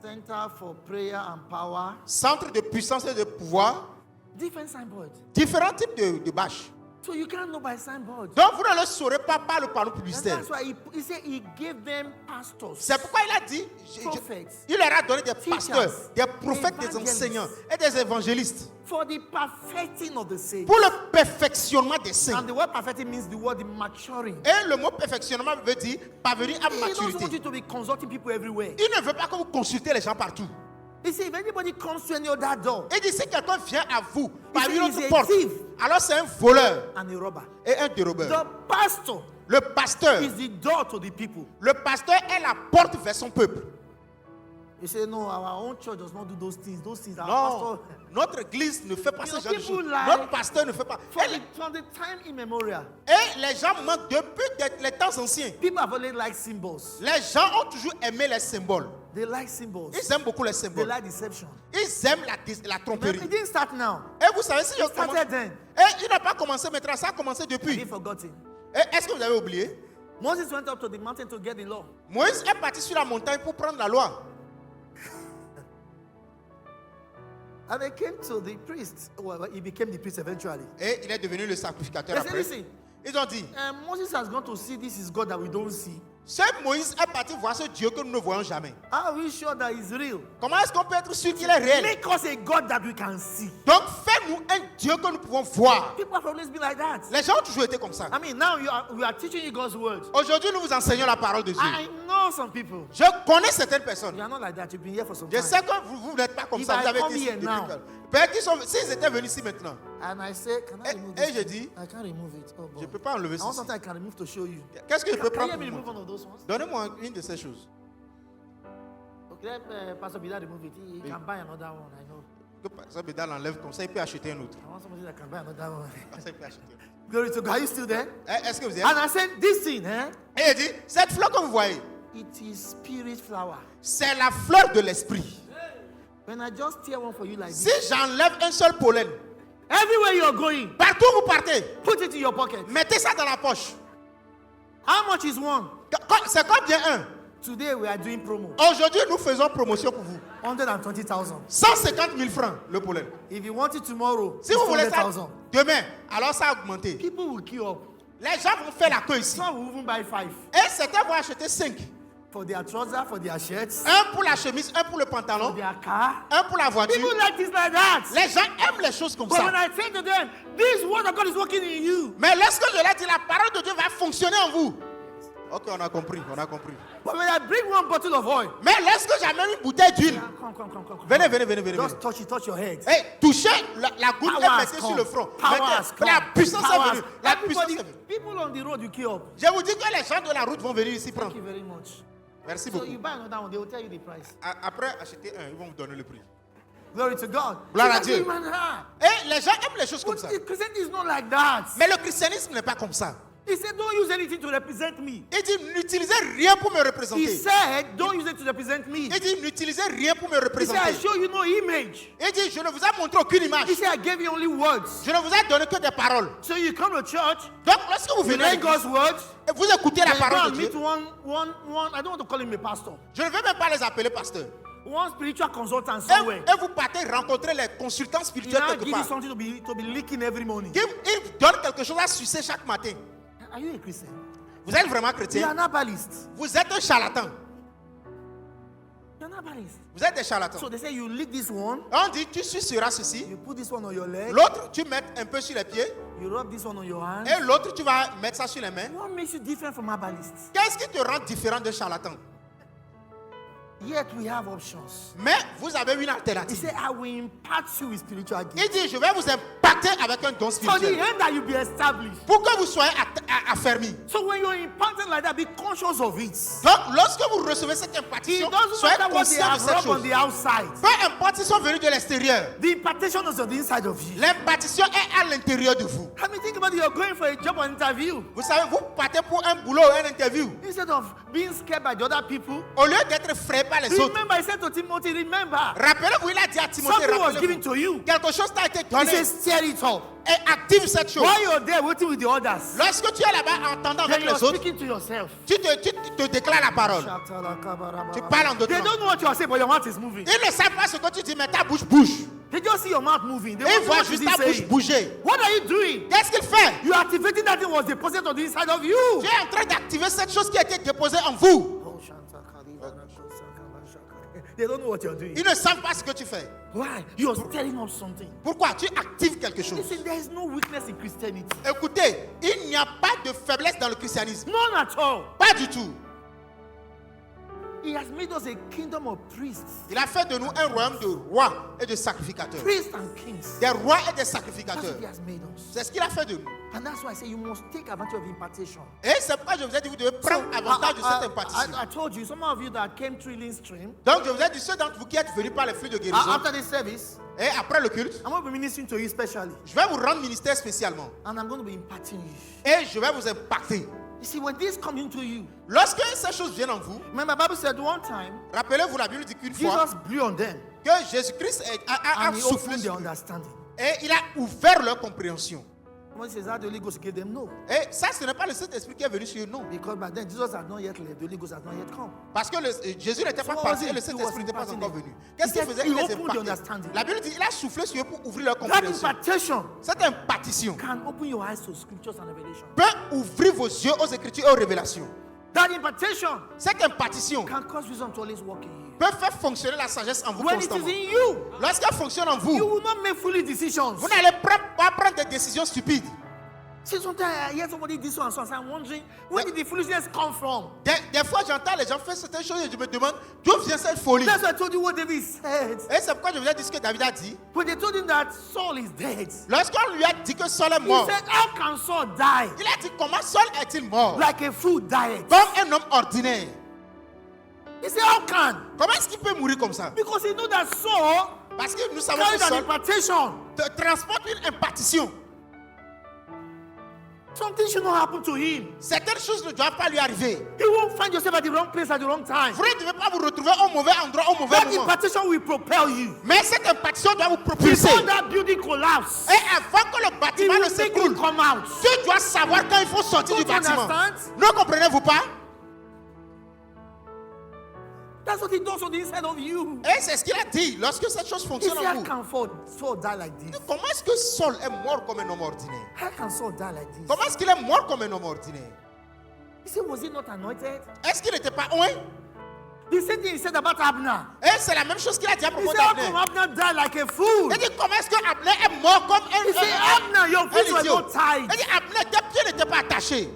Center for Prayer and Power. Centre de puissance et de pouvoir. Different signboard. Différents types de bâches. So you can't know by signboard. Donc, vous ne le saurez pas par le panneau And publicitaire. that's why he said he gave them pastors. C'est pourquoi il a dit, Prophets, il leur a donné des teachers, pasteurs, des prophètes, des evangelists. enseignants et des évangélistes For the perfecting of the saints. pour le perfectionnement des saints. And the word perfecting means the word maturing. Et le mot perfectionnement veut dire parvenir à He doesn't want maturité. you to be consulting people everywhere. Il ne veut pas que vous consultez les gens partout. He said, if anybody comes to any other door Il dit si quelqu'un vient à vous par said une he's autre a porte, thief. alors c'est un voleur and a robber, et un dérobeur. the pastor Le pasteur, is the door to the people. le pasteur est la porte vers son peuple. You say, no, our own church does not do those things. Those things are Non, pastor. notre église ne fait pas You ce know, genre de people choses. lie. Notre pasteur ne fait pas. From the time immemorial, Et les gens mentent depuis les temps anciens. people have always liked symbols. Les gens ont toujours aimé les symboles. They like symbols. Ils aiment beaucoup les They symboles. like deception. Ils aiment la But it tromperie. didn't start now. Et vous savez, si je It started then. il n'a pas commencé maintenant, ça a commencé Have depuis. you forgotten? Et est-ce que vous avez oublié? Moses went up to the mountain to get the law. Moïse est parti sur la montagne pour prendre la loi. And they came to the priest. Well, he became the priest eventually. Et il est devenu le sacrificateur They said, après. listen, Ils ont dit, Moses has gone to see this is God that we don't see. ce Moïse est parti voir ce Dieu que nous ne voyons jamais. How are we sure that he's real? Comment est-ce qu'on peut être sûr qu'il est réel? Make us a God that we can see. Donc fais-nous un Dieu que nous pouvons voir. People have always been like that. Les gens ont toujours été comme ça. I mean, now we are teaching you God's word. Aujourd'hui, nous vous enseignons la parole de Dieu. I know some people. Je connais certaines personnes. You are not like that. You've been here for some Je time. sais que vous n'êtes pas comme If ça. I Vous avez come dit here now- peut-être s'ils étaient venus ici maintenant, And I say, can I Et- remove et this? je dis, I can't remove it. Oh, je boy. ne peux pas enlever I want ceci. something I can remove to show you. Qu'est-ce que je peux Can you prendre help me pour remove moi? one of those ones? Donnez-moi une de ces choses. Okay, let Pastor Bida remove it. He can buy another one. I know. Que Pasteur Bédal enlève comme ça, il peut acheter un autre. I want somebody that can buy another one. Comme ça, il peut acheter un autre. Glory to God. Are you still there? Est-ce que vous êtes? And I said, this thing, Et il dit, cette fleur que vous voyez, it is spirit flower. c'est la fleur de l'esprit. When I just tear one for you like Si this, j'enlève un seul pollen, everywhere you're going, partout où vous partez, put it in your pocket. mettez ça dans la poche. How much is one? C'est combien un? Today we are doing promo. Aujourd'hui, nous faisons promotion pour vous. 120,000. 150 000 francs le pollen. If you want it tomorrow, Si it's vous voulez ça 200,000. demain, alors ça a augmenté. People will queue up. Les gens vont faire la queue ici. Some will even buy 5 Et certains vont acheter 5. for their trousers, for their shirts, Un pour la chemise, un pour le for pantalon, their car. un pour la voiture. People like this like that. Les gens aiment les choses comme But when ça. I say to them, this word of God is working in you. Mais lorsque je leur dis, la parole de Dieu va fonctionner en vous. Ok, on a compris, on a compris. But when I bring one bottle of oil, Mais lorsque j'amène une bouteille d'huile, come. venez, venez, venez, venez. Just touch your head. Hey, touchez la goutte Power et has mettez sur come. le front. Power Mettez- has come. La puissance est Power venue. has- La puissance Everybody, est venue. people on the road, you queue up. Je vous dis que les gens de la route vont venir ici Thank prendre. you very much. Merci So beaucoup. you buy another one, they will tell you the price. Après, achetez un, ils vont vous donner le prix. Glory to God. Gloire à So Dieu. human heart. Et les gens aiment les choses comme But ça. the Christianity is not like that. Mais le christianisme n'est pas comme ça. He said, don't use anything to represent me. Il dit, n'utilisez rien pour me He représenter. said, don't use it to represent me. Il dit, n'utilisez rien pour me He said, I représenter. show you no image. Il dit, je ne vous ai montré aucune image. He said, I gave you only words. Je ne vous ai donné que des paroles. So you come to church, Donc, lorsque vous you venez, à learn l'église, God's words, et vous écoutez la then you go parole and de meet Dieu. one, I don't want to call him a pastor, Je ne vais même pas les appeler pasteurs. one spiritual consultant Et, somewhere. et vous partez rencontrer les consultants He spirituels now quelque give you part. something to be leaking every morning. Il donne quelque chose à sucer chaque matin. Are you a Christian? Vous êtes vraiment You are chrétien. an herbalist. Vous êtes un charlatan. You're an herbalist. Vous êtes des charlatans. So they say you lick this one, On dit, tu suceras ceci. you put this one on your leg, L'autre, tu mets un peu sur les pieds. you rub this one on your hand. Et l'autre, tu vas mettre ça sur les mains. What makes you different from herbalists? Qu'est-ce qui te rend différent d'un charlatan? Yet we have options. Mais vous avez une He alternative. said, I will impart you with spiritual Il gifts. dit, je vais vous impacter avec un don So the spirituel. end that you be established. Pour que vous soyez affermis. So when you're imparting like that, be conscious of it. Donc, lorsque vous recevez cette It impartition, doesn't soyez matter what they conscient de have cette rubbed on chose. the outside. Peu importe s'ils sont venus de l'extérieur, The impartation is on the inside of you. l'impartition est à l'intérieur de vous. I mean, think about it. You're going for a job or interview. Vous savez, vous partez pour un boulot ou une interview. Instead of being scared by the other people, Au lieu d'être effrayé par les autres, remember, I said to Timothy, remember, rappelez-vous, il a dit à Timothée, something was given rappelez-vous, to you. quelque chose t'a été He donné says, stir it up. et active cette chose. While you're there waiting with the others, Lorsque tu es là-bas entendant then avec you're les autres, speaking to yourself. tu te déclares la parole. Tu parles en d'autres They langues. don't know what you're saying, but your mouth is moving. Ils ne savent pas ce que tu dis, mais ta bouche bouge. They just see your mouth moving. They Ils want to know voient what juste you ta bouche saying. bouger. What are you doing? Qu'est-ce qu'il fait? You are activating that thing was deposited on the inside of you. Tu es en train d'activer cette chose qui a été déposée en vous. They don't know what you're doing. Ils ne savent pas ce que tu fais. Why? You're stirring up something. Pourquoi? Tu actives quelque chose. Listen, there is no weakness in Christianity. Écoutez, il n'y a pas de faiblesse dans le christianisme. None at all. Pas du tout. He has made us a kingdom of priests. Il a fait de nous un royaume de rois et de sacrificateurs. Priests and kings. Des rois et des That's sacrificateurs. what he has made us. C'est ce qu'il a fait de nous. And that's why I say you must take advantage of impartation. Et c'est pourquoi je vous ai dit, vous devez prendre avantage de cette impartition. I told you, some of you that came through Link Stream, Donc je vous ai dit, ceux d'entre vous qui êtes venus par les flux de guérison, after the service, et après le culte, I'm going to be ministering to you specially. je vais vous rendre ministère spécialement. And I'm going to be imparting you. Et je vais vous impacter. You see, when this comes into you, Lorsque ces choses viennent en vous, remember, the Bible said one time, rappelez-vous, la Bible dit qu'une fois, Jesus blew on them que Jésus-Christ a and he soufflé opened their sur eux. understanding. Et il a ouvert leur compréhension. When he says that, the Holy Ghost gave them no. Et ça, ce n'est pas le Saint-Esprit qui est venu sur eux, non. Because by then, Jesus had not yet left, the Holy Ghost had not yet come. Parce que Jésus n'était pas So parti what was et le it? Saint-Esprit He n'était pas was encore imparting venu. it. Qu'est-ce qu'il He faisait? said Il he les opened the impactait. understanding. La Bible dit il a soufflé sur eux pour ouvrir leur That compréhension. impartation Cette impartition can open your eyes to scriptures and revelation. peut ouvrir vos yeux aux Écritures et aux révélations. That impartation Cette impartition can cause wisdom to always work in you. peut faire fonctionner la sagesse en vous When it constamment. is in you, Lorsqu'elle fonctionne en you vous, will not make foolish decisions. vous n'allez pas prendre des décisions stupides. See, sometimes I hear somebody this one, so I'm wondering, where did the foolishness come from? Des fois, j'entends les gens faire certaines choses et je me demande d'où vient cette folie. That's why I told you what David said. Et c'est pourquoi je vous ai dit ce que David a dit. When they told him that Saul is dead, Lorsqu'on lui a dit que Saul est he mort, said, how can Saul die il a dit comment Saul est-il mort? like a fool died? Comme un homme ordinaire. He said, how can? Comment est-ce qu'il peut mourir comme ça? Because he knew that Saul Parce que nous savons carried que an Saul impartation. transporte une impartition. Something should not happen to him. Certaines choses ne doivent pas lui arriver. You won't find yourself at the wrong place at the wrong time. Vous ne devez pas vous retrouver au mauvais endroit, au mauvais That moment. impartation will propel you. Mais cette impartition doit vous propulser. Before that building collapse, Et avant que le it bâtiment ne will make you s'écroule, come out. tu dois savoir quand il faut sortir du Don't you bâtiment. understand? Ne comprenez-vous pas? That's what he does on the inside of you. Et c'est ce qu'il a dit lorsque cette chose He fonctionne said, en how vous. can Saul die like this? Comment est-ce que Saul est mort comme un homme ordinaire? How can Saul die like this? Comment est-ce qu'il est mort comme un homme ordinaire? He said, was he not anointed? Est-ce qu'il n'était pas oint? The same thing he said about Abner. Et c'est la même chose qu'il a dit à He propos said, how come d'Abner. Abner died like a fool? Il dit comment est-ce que Abner est mort comme He said, Abner, your feet were idiot? not tied. Il dit Abner, tes pieds n'étaient pas attachés.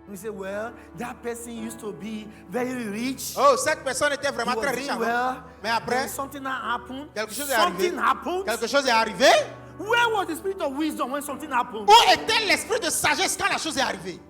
We say, well, that person used to be very rich. Oh, cette personne était He vraiment was très riche doing avant. well. Mais après, Then something happened. quelque chose est arrivé. Something happened. Quelque chose est arrivé. Where was the spirit of wisdom when something happened? Où était l'esprit de sagesse quand la chose est arrivée?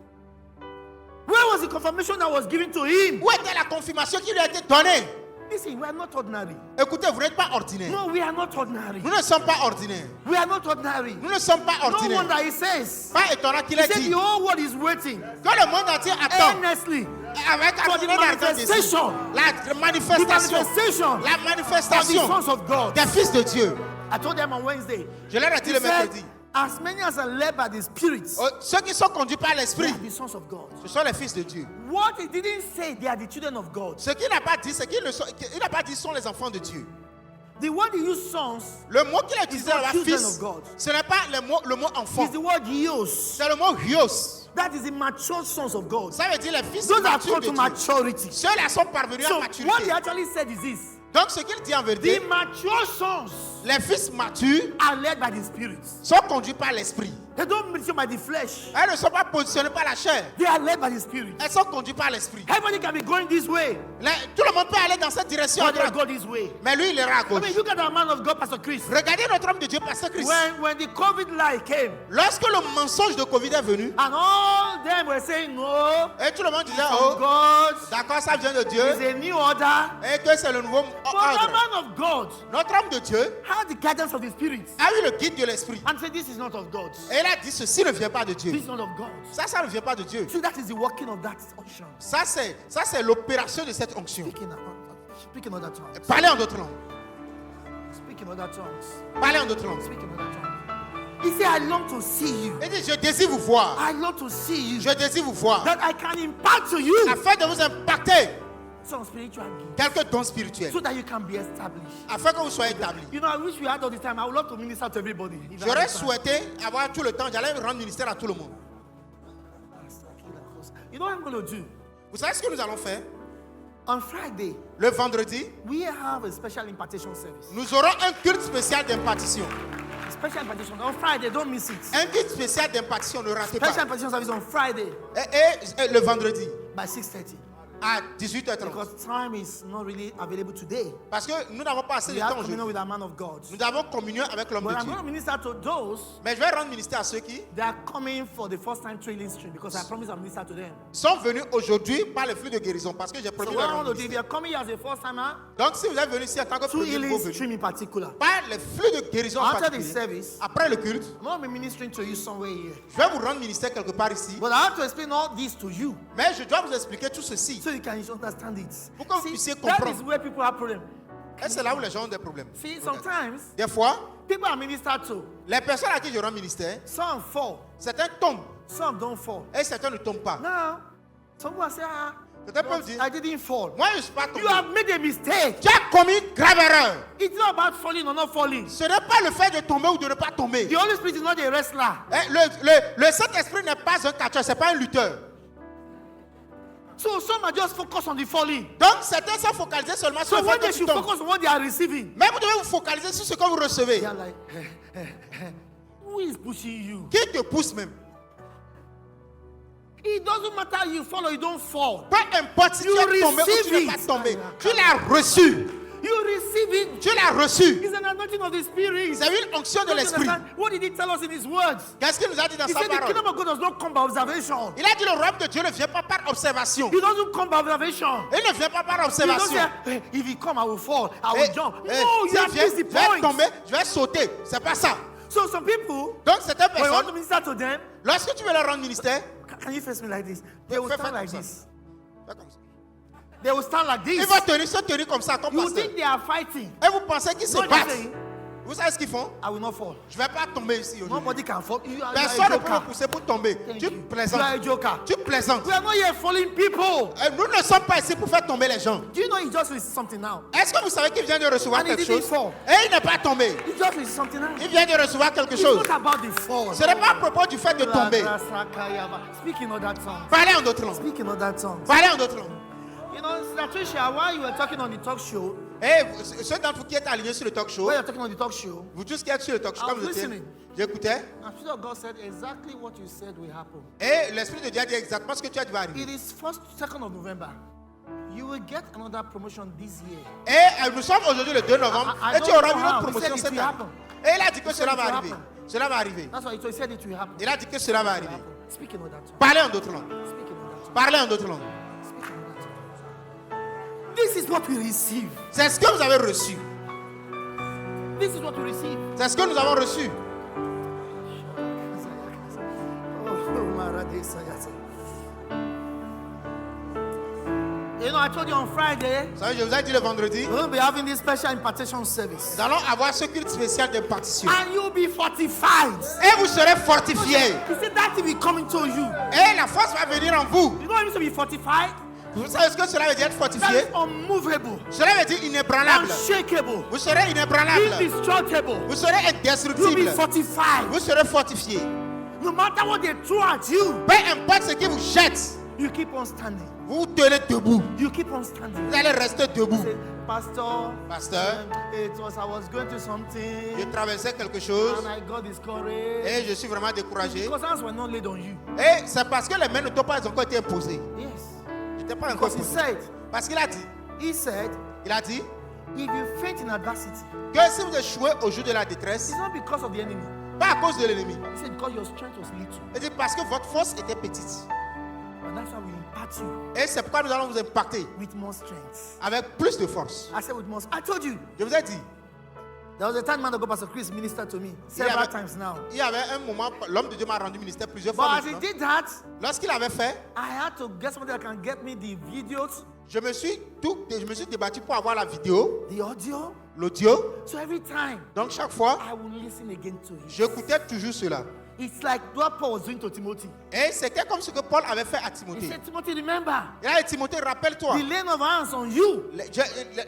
Where was the confirmation that was given to him? Où était la confirmation qui lui a été donnée? Listen, we are not ordinary. Écoutez, vous n'êtes pas ordinaire. No, we are not ordinary. Nous ne sommes pas ordinaires. We are not ordinary. Nous ne sommes pas No ordinaires. wonder he says. Pas étonnant qu'il He ait said dit the whole world is waiting que le monde entier attend earnestly avec for the un manifestation. la The manifestation, manifestation la of the manifestation sons of God. des fils de Dieu. I told them on Wednesday. Je leur ai dit He le said, mercredi. as many as are led by the Spirit, Oh, ceux qui sont conduits par they l'esprit, are the sons of God. ce sont les fils de Dieu. What he didn't say, they are the children of God. Ce qu'il n'a pas dit, c'est qu'il n'a pas dit sont les enfants de Dieu. The word he used sons Le mot qu'il a utilisé not là, children fils, of God. ce n'est pas le mot enfant, is the word Yos. c'est le mot hyos. That is the mature sons of God. Ça veut dire les fils Those are matures called de to Dieu. maturity. Ceux-là sont parvenus So à what he maturité. actually said is this. Donc ce qu'il dit en The vérité, mature sons les fils matures are led by the Spirit. sont conduits par l'esprit. They don't mention by the flesh. Elles ne sont pas positionnées par la chair. They are led by the Spirit. Elles sont conduites par l'esprit. Everybody can be going this way, Tout le monde peut aller dans cette direction. à but they droite. go this way. Mais lui, il ira à I gauche. mean, look at the man of God, Pastor Chris. Regardez notre homme de Dieu, Pasteur Christ. When the COVID lie came, Lorsque le mensonge de Covid est venu, and all them were saying, no, et tout le monde disait, from oh, God, d'accord, ça vient de Dieu, it's a new order. et que c'est le nouveau But the ordre. man of God Notre homme de Dieu had the guidance of the Spirit a eu le guide de l'esprit. and said, this is not of God. Et il a dit, ceci ne vient pas de This Dieu. is not of God. Ça ne vient pas de Dieu. See, that is the working of that unction. Ça, c'est l'opération de cette onction. Speaking other tongues. Parlez en d'autres langues. Speaking other tongues. Parlez en d'autres langues. Speaking other tongues. He said, I long to see you. Il dit, je désire vous voir. I long to see you. Je désire vous voir. That I can impart to you Afin de vous impacter some spiritual gifts quelques dons spirituels. so that you can be established. Afin que vous soyez établis. You know, I wish we had all this time. I would love to minister to everybody. J'aurais souhaité avoir tout le temps. J'allais rendre ministère à tout le monde. You know what I'm going to do? Vous savez ce que nous allons faire? On Friday, Le vendredi, we have a special impartation service. nous aurons un culte spécial d'impartition. A special impartation on Friday. Don't miss it. Un culte spécial d'impartition, ne ratez Special pas. impartation service on Friday Et le vendredi, by 6:30. à 18h30. Because time is not really available today. Parce que nous n'avons pas assez de We temps have communion aujourd'hui. with a man of God. Nous avons communion avec l'homme But de I'm Dieu. going to minister to those Mais je vais rendre ministère à ceux qui that are coming for the first time trailing stream because I promised I'll minister to them. sont venus aujourd'hui par le flux de guérison. Parce que j'ai So promis what leur I want rendre to do, if ministère. you're coming as a first timer, Donc si vous êtes venu ici en tant que to premier nouveau healing venu, stream in particular, par le flux de guérison en after the particulier, service, après le culte, I'm going to be ministering to you somewhere here. je vais vous rendre ministère quelque part ici. But I have to explain all this to you Mais je dois vous expliquer tout ceci. so you can understand it. Pour que vous See, puissiez that comprendre. is where people have problems. Et c'est là où les gens ont des problèmes. See, sometimes Des fois, people are ministered to. les personnes à qui je rends ministère, Some fall, certains tombent some don't fall. et certains ne tombent pas. Now, some people say, Certains peuvent dire, I didn't fall. moi je ne suis pas tombé. You have made a mistake. Tu as commis une grave erreur. It's not about falling or not falling. Ce n'est pas le fait de tomber ou de ne pas tomber. The Holy Spirit is not a wrestler. Eh, le Saint-Esprit n'est pas un catcheur, ce n'est pas un lutteur. So some are just focused on the falling. Donc certains sont focalisés seulement sur So le when fait they que tu should tombes. focus on what they are receiving, Mais vous devez vous focaliser sur ce que vous recevez. they are like, who is pushing you? Qui te pousse même? It doesn't matter you fall or you don't fall. Peu importe si tu You es tombé ou tu receive n'es pas it. tombé. Tu l'as reçu. You receive it. Tu l'as reçu. It's an anointing of the Spirit. C'est une onction de Don't you l'esprit. understand? What did he tell us in his words? Qu'est-ce qu'il nous a dit dans He sa said the parole? kingdom of God does not come by observation. Il a dit le royaume de Dieu ne vient pas par observation. It doesn't come by observation. Il ne vient pas par You don't observation. say, "Hey, if he come, I will fall. I will Eh, jump." eh, No, you s'il have vient, missed the je vais point. tomber, je vais sauter. C'est pas ça. So some people, Donc certaines when you want to personnes, minister to them, lorsque tu veux leur rendre ministère, can you face me like this? They will fais stand comme like ça. this. Fais comme ça. They will stand like Ils this. vont se tenir comme ça, comme You pasteur. think they are fighting? Et vous pensez qu'ils se What are they battent. saying? Vous savez ce qu'ils font? I will not fall. Je ne vais pas tomber ici aujourd'hui. Nobody can fall. You are a Personne ne peut me joker. pousser pour tomber. Thank Tu you. You are a plaisantes. joker. Tu plaisantes. We are not here falling people. Et nous ne sommes pas ici pour faire tomber les gens. Do you know he just received something now? Est-ce que vous savez qu'il vient de recevoir And he quelque didn't chose? fall. Et il n'est pas tombé. He just received something now. Il vient de recevoir quelque It's chose. not about the fall. Ce n'est pas à propos du fait de tomber. Speaking of that song. Parlez en d'autres langues. Speaking of that song. Parlez en d'autres langues. You know, Natricia, while you were talking on the talk show, Et ceux d'entre vous qui êtes alignés sur le talk show, while you were talking on the talk show, vous tous qui êtes sur le talk show, I comme was vous étiez, listening. j'écoutais. and Spirit of God said exactly what you said will happen. Et l'Esprit de Dieu a dit exactement ce que tu as dit va arriver. It is 2nd of November. You will get another promotion this year. Et nous sommes aujourd'hui le 2 novembre. I Et tu don't auras know une how. autre He promotion said it cette will année. happen. Et il a dit que He said cela it va will arriver. happen. Cela va arriver. That's why he said it will happen. Il a dit que cela va arriver. Speaking of that. Parlez en d'autres langues. Speaking of that. Parlez en d'autres langues. Speaking of that. This is what we receive. C'est ce que vous avez reçu. This is what we receive. C'est ce que nous avons reçu. You know, I told you on Friday, Vous savez, je vous ai dit le vendredi, we're going to be having this special impartation service. nous allons avoir ce culte spécial d'impartition. And you'll be fortified. Et vous serez fortifiés. He said that will be coming to you. Et la force va venir en vous. You know what it means to be fortified? Vous savez ce que cela veut dire être That fortifié? is unmovable, Cela veut dire inébranlable. unshakable, Vous serez inébranlable. indestructible. Vous serez You'll be indestructible. fortified. Vous serez fortifié. No matter what they throw at you, Peu importe ce qui vous jette, you keep on standing. vous tenez debout. You keep on standing. Vous allez rester debout. Say, Pastor, Pasteur, I was going through something je traversais quelque chose and I got discouraged. et je suis vraiment découragé. Because hands were not laid on you. Et c'est parce que les mains ne t'ont pas encore été imposées. Yes. Je t'ai pas encore Because he imposé. said, Parce qu'il a dit, il a dit, if you faint in adversity, que si vous échouez au jour de la détresse, it's not because of the enemy. pas à cause de l'ennemi. He said, because your strength was little. Il dit parce que votre force était petite. And that's why we impart you Et c'est pourquoi nous allons vous impacter with more strength. avec plus de force. I said with more. I told you. Je vous ai dit, There was a time man ago, Pastor Chris ministered to me several avait- times now. il y avait un moment, l'homme de Dieu m'a rendu ministère plusieurs But fois. as he maintenant. did that, Lorsqu'il avait fait, I had to get somebody that can get me the videos, je me suis débattu pour avoir la vidéo, the audio. l'audio. So every time Donc chaque fois, I will listen again to it. j'écoutais toujours cela. It's like what Paul was doing to Timothy. Et c'était comme ce que Paul avait fait à He Timothée. said, Timothy, remember, Il a dit, Timothée, rappelle-toi, the laying of hands on you.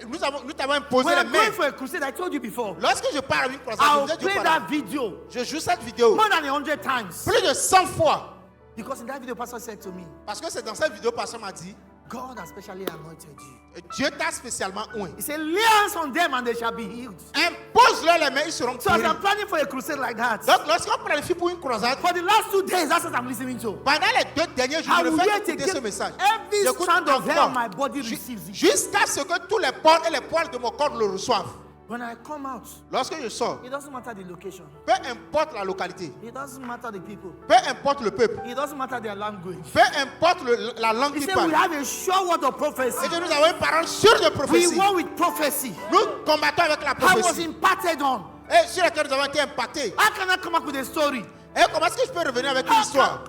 nous t'avons imposé When les I'm going mains. for a crusade, I told you before, Lorsque je parle à une croisade, I'll je vous ai dit play auparavant, that video je joue cette vidéo more than 100 times. plus de 100 fois. Because in that video, Pastor said to me, Parce que c'est dans cette vidéo, pasteur m'a dit, God has specially anointed you. Et Dieu t'a spécialement oint. He said, lay hands on them and they shall be healed. Impose-leur les mains, ils seront So as guéris. I'm planning for a crusade like that, Donc, lorsqu'on planifie pour une croisade, for the last 2 days, that's what I'm listening to. pendant les 2 derniers jours, I je will ne fais yet qu'écouter ce again, message. every J'écoute strand of hair encore. on my body receives it. Jusqu'à ce que tous les pores et les poils de mon corps le reçoivent. When I come out, Lorsque je sors, it doesn't matter the location. peu importe la localité, It doesn't matter the people. peu importe le peuple, It doesn't matter their language. peu importe la langue He qu'ils said we parlent. have a sure word of prophecy. Et que nous avons une parole sûre de We prophétie. war with prophecy. Nous combattons avec la I was prophétie. imparted on. Et sur laquelle nous avons été impactés. How can I come up with a story? Et comment est-ce que je peux revenir avec une How histoire?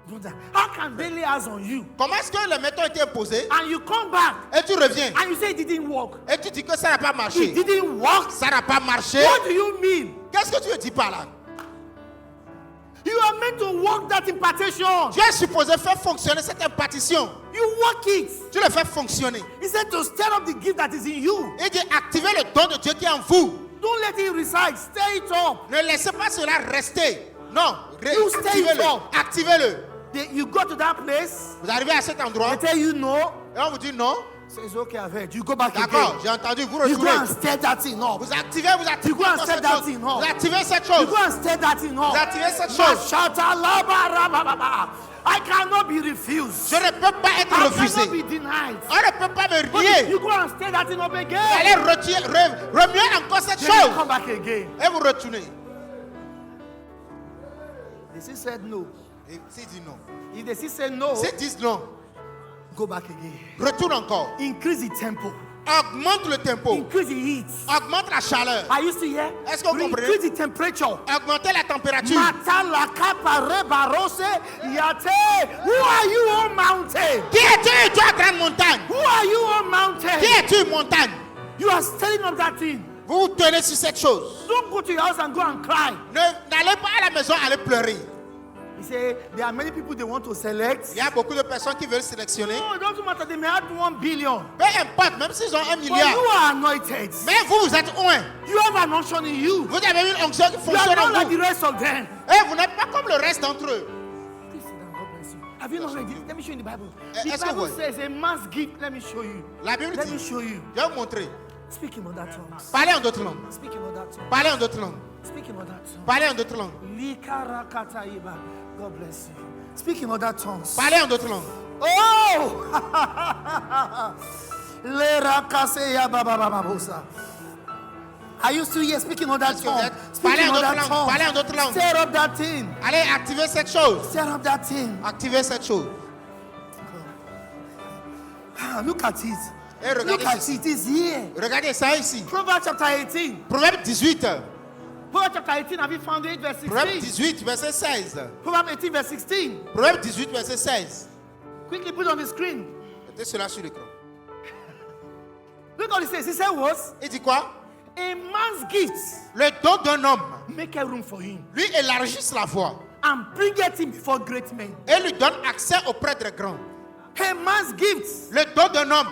brother, how can they lay hands on you Comment est-ce que les méthodes ont été imposées and you come back et tu reviens and you say it didn't work? et tu dis que ça n'a pas marché? It didn't work. Ça n'a pas marché. What do you mean? Qu'est-ce que tu veux dire par là? You are meant to work that impartation. Tu es supposé faire fonctionner cette impartition. You work it. Tu le fais fonctionner. He said to stir up the gift that is in you. Et dit activez le don de Dieu qui est en vous. Don't let it reside. Stir it up. Ne laissez pas cela rester. Non, You stay activez-le. up. Activez-le. You go to that place. Vous arrivez à cet endroit They tell you no. et on vous dit non. Say it's okay, I've heard. You go back D'accord, again. j'ai entendu, vous You go retournez. and stir that thing up. Vous activez You go and encore stir cette that chose. thing up. Vous activez cette You chose. go and stir that thing up. Vous activez cette chose. Mashata laba raba baba. I cannot be refused. Je ne peux pas être I refusé. cannot be denied. On ne peut pas me But nier. you go and stir that thing up Vous again. allez remuer encore cette Then you chose. come back again. Et vous retournez. The sis said no. Et s'il dit non. If the sis said no, S'il dit non, go back again. retourne encore. Increase the tempo. Augmente le tempo. Increase the heat. Augmente la chaleur. Are you still here? Est-ce que vous comprenez? Increase the temperature. Augmentez la température. Mata la kapa reba rose yate. Who are you, O mountain? Qui es-tu, toi, grande montagne? Who are you, O mountain? Qui es-tu, montagne? You are stirring up that thing. Vous vous tenez sur cette chose. Don't go to your house and go and cry. N'allez pas à la maison aller pleurer. He said there are many people they want to select. Il y a beaucoup de personnes qui veulent sélectionner. No, it doesn't matter. They may have 1 billion. Peu importe, même s'ils ont 1 But milliard. you are anointed. Mais vous, vous êtes oint. You have an unction in you. Vous avez une onction qui You are fonctionne not en like vous. the rest of them. Et vous n'êtes pas comme le reste d'entre eux. Please sit down. God bless you. Have you not read it? Let me show you in the Bible. Est-ce The que Bible vous- says a man's gift. Let me show you. La Bible Let me dit, show you. je vais vous montrer. Speak in other tongues. Parlez en d'autres langues. Speak in other tongues. Parlez en d'autres langues. Speak in other tongues. Parlez en d'autres langues. Likarakataiba. God bless you. Speak in other tongues. Parlez en d'autres langues. Oh! Lerakaseya babababosa. Are you still here? Speaking other Est-ce que vous tongues. êtes- Speak Parlez in en other d'autres langues. tongues. Parlez en d'autres langues. Stir up that thing. Allez, activez cette chose. Stir up that thing. Activez cette chose. Ah, look at it. Et Look regardez at ceci. it. It's here. Regardez ça ici. Proverbs chapter 18. Proverbe 18. Proverbs chapter 18. Have you found it? Verse Proverbe 16. 18, verset 16. Proverbs 18, verse 16. Proverbe 18, verset 16. Quickly put it on the screen. Mettez cela sur l'écran. Look what it says. He said what? Il dit quoi? A man's gift Le don d'un homme make a room for him lui élargisse la voie and bringeth him before great men. et lui donne accès auprès des grands. A man's gift Le don d'un homme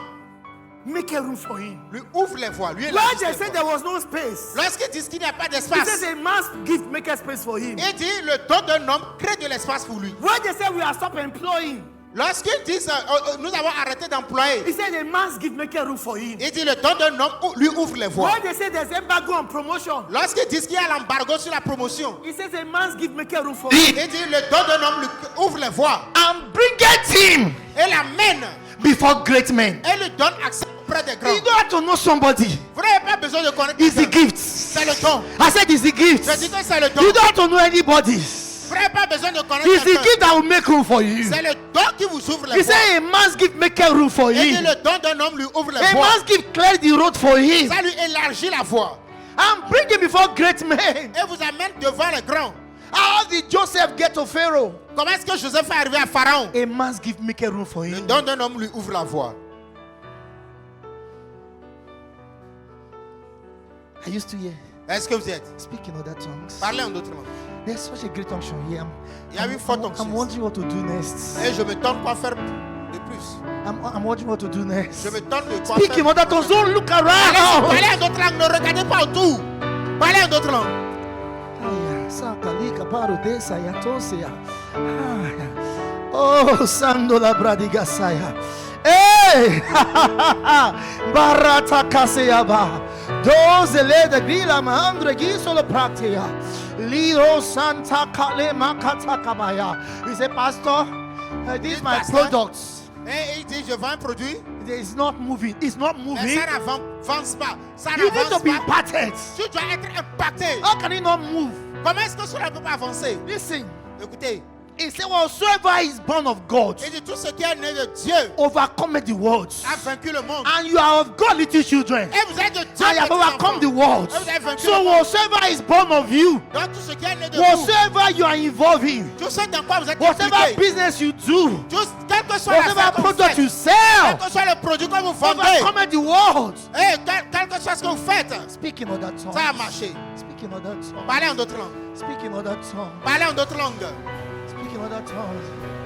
make a room for him. lui ouvre les voies, lui Where élargit they les said voies. there was no space, Lorsqu'ils disent qu'il n'y a pas he d'espace, says a man's gift make a space for him. il dit le don d'un homme crée de l'espace pour lui. Where they said we are stop employing, Lorsqu'ils disent nous avons arrêté d'employer, he said a man's gift make a room for him. il dit le don d'un homme lui ouvre les voies. Where they say there's embargo on promotion, Lorsqu'ils disent qu'il y a l'embargo sur la promotion, he says a man's gift make a room for him. il dit le don d'un homme lui ouvre les voies And bringeth him et l'amène before great men. et lui donne accès auprès des grands. You don't have to know somebody. Vous n'avez pas besoin de connaître It's the quelqu'un. gift. C'est le don. I said it's the gift. Je dis que c'est le don. You don't have to know anybody. Vous n'avez pas besoin de connaître It's the quelqu'un. gift that will make room for you. C'est le don qui vous ouvre les He voies. said a man's gift make a room for Et dit him. le don d'un homme lui ouvre les A voies. man's gift clear the road for him. Ça lui élargit la voie. And bring him before great men. Et vous amène devant les grands. How did Joseph get to Pharaoh? Comment est-ce que Joseph est arrivé à Pharaon? A man's gift make a room for Le him. don d'un homme lui ouvre la voie. Are you still here? Est-ce que vous y êtes? Speak in other tongues. Parlez en d'autres langues. There's such a great unction here. Il y a une forte I'm onction. wondering what to do next. Et je me donne quoi faire de plus. I'm wondering what to do next. Je me donne de quoi Speak in faire. other tongues. Don't look Parlez around. en d'autres langues. Ne regardez pas autour. Parlez en d'autres langues. Aya, sakalika parodesa ya tosea. Aya. Oh, sando la bradiga saya. Hey! Barata kaseyaba. Those the grila maandre gisolo praktia. Liro Santa Kale Makata Kabaya. He said, Pastor, these my products. Et il dit, je vends un produit. It's not moving. It's not Mais moving. ça n'avance pas. Ça You need to n'avance be pas. impacted. Tu dois être impacté. How can it not move? Comment est-ce que cela ne peut pas avancer? Listen. Écoutez, He said, whatsoever is born of God il dit tout ce qui est né de Dieu overcome the world. a vaincu le monde. And you are of God, little children. Et vous êtes de Dieu. I have petits overcome enfants. the world. Et vous avez vaincu So le monde. whatsoever is born of you, Donc tout ce qui est né de vous, whatsoever you are involved in, tout ce dans quoi vous êtes whatever impliqué, business you do, juste, quel que soit l'affaire whatever que vous product faites, you quel sell, que soit le produit que vous vendez, overcome the world. et quel que soit ce que vous faites, Speak in other tongues. ça a marché. Speak in other tongues. Parlez en d'autres langues. Speak in other tongues. Parlez en d'autres langues. Speak in other tongues.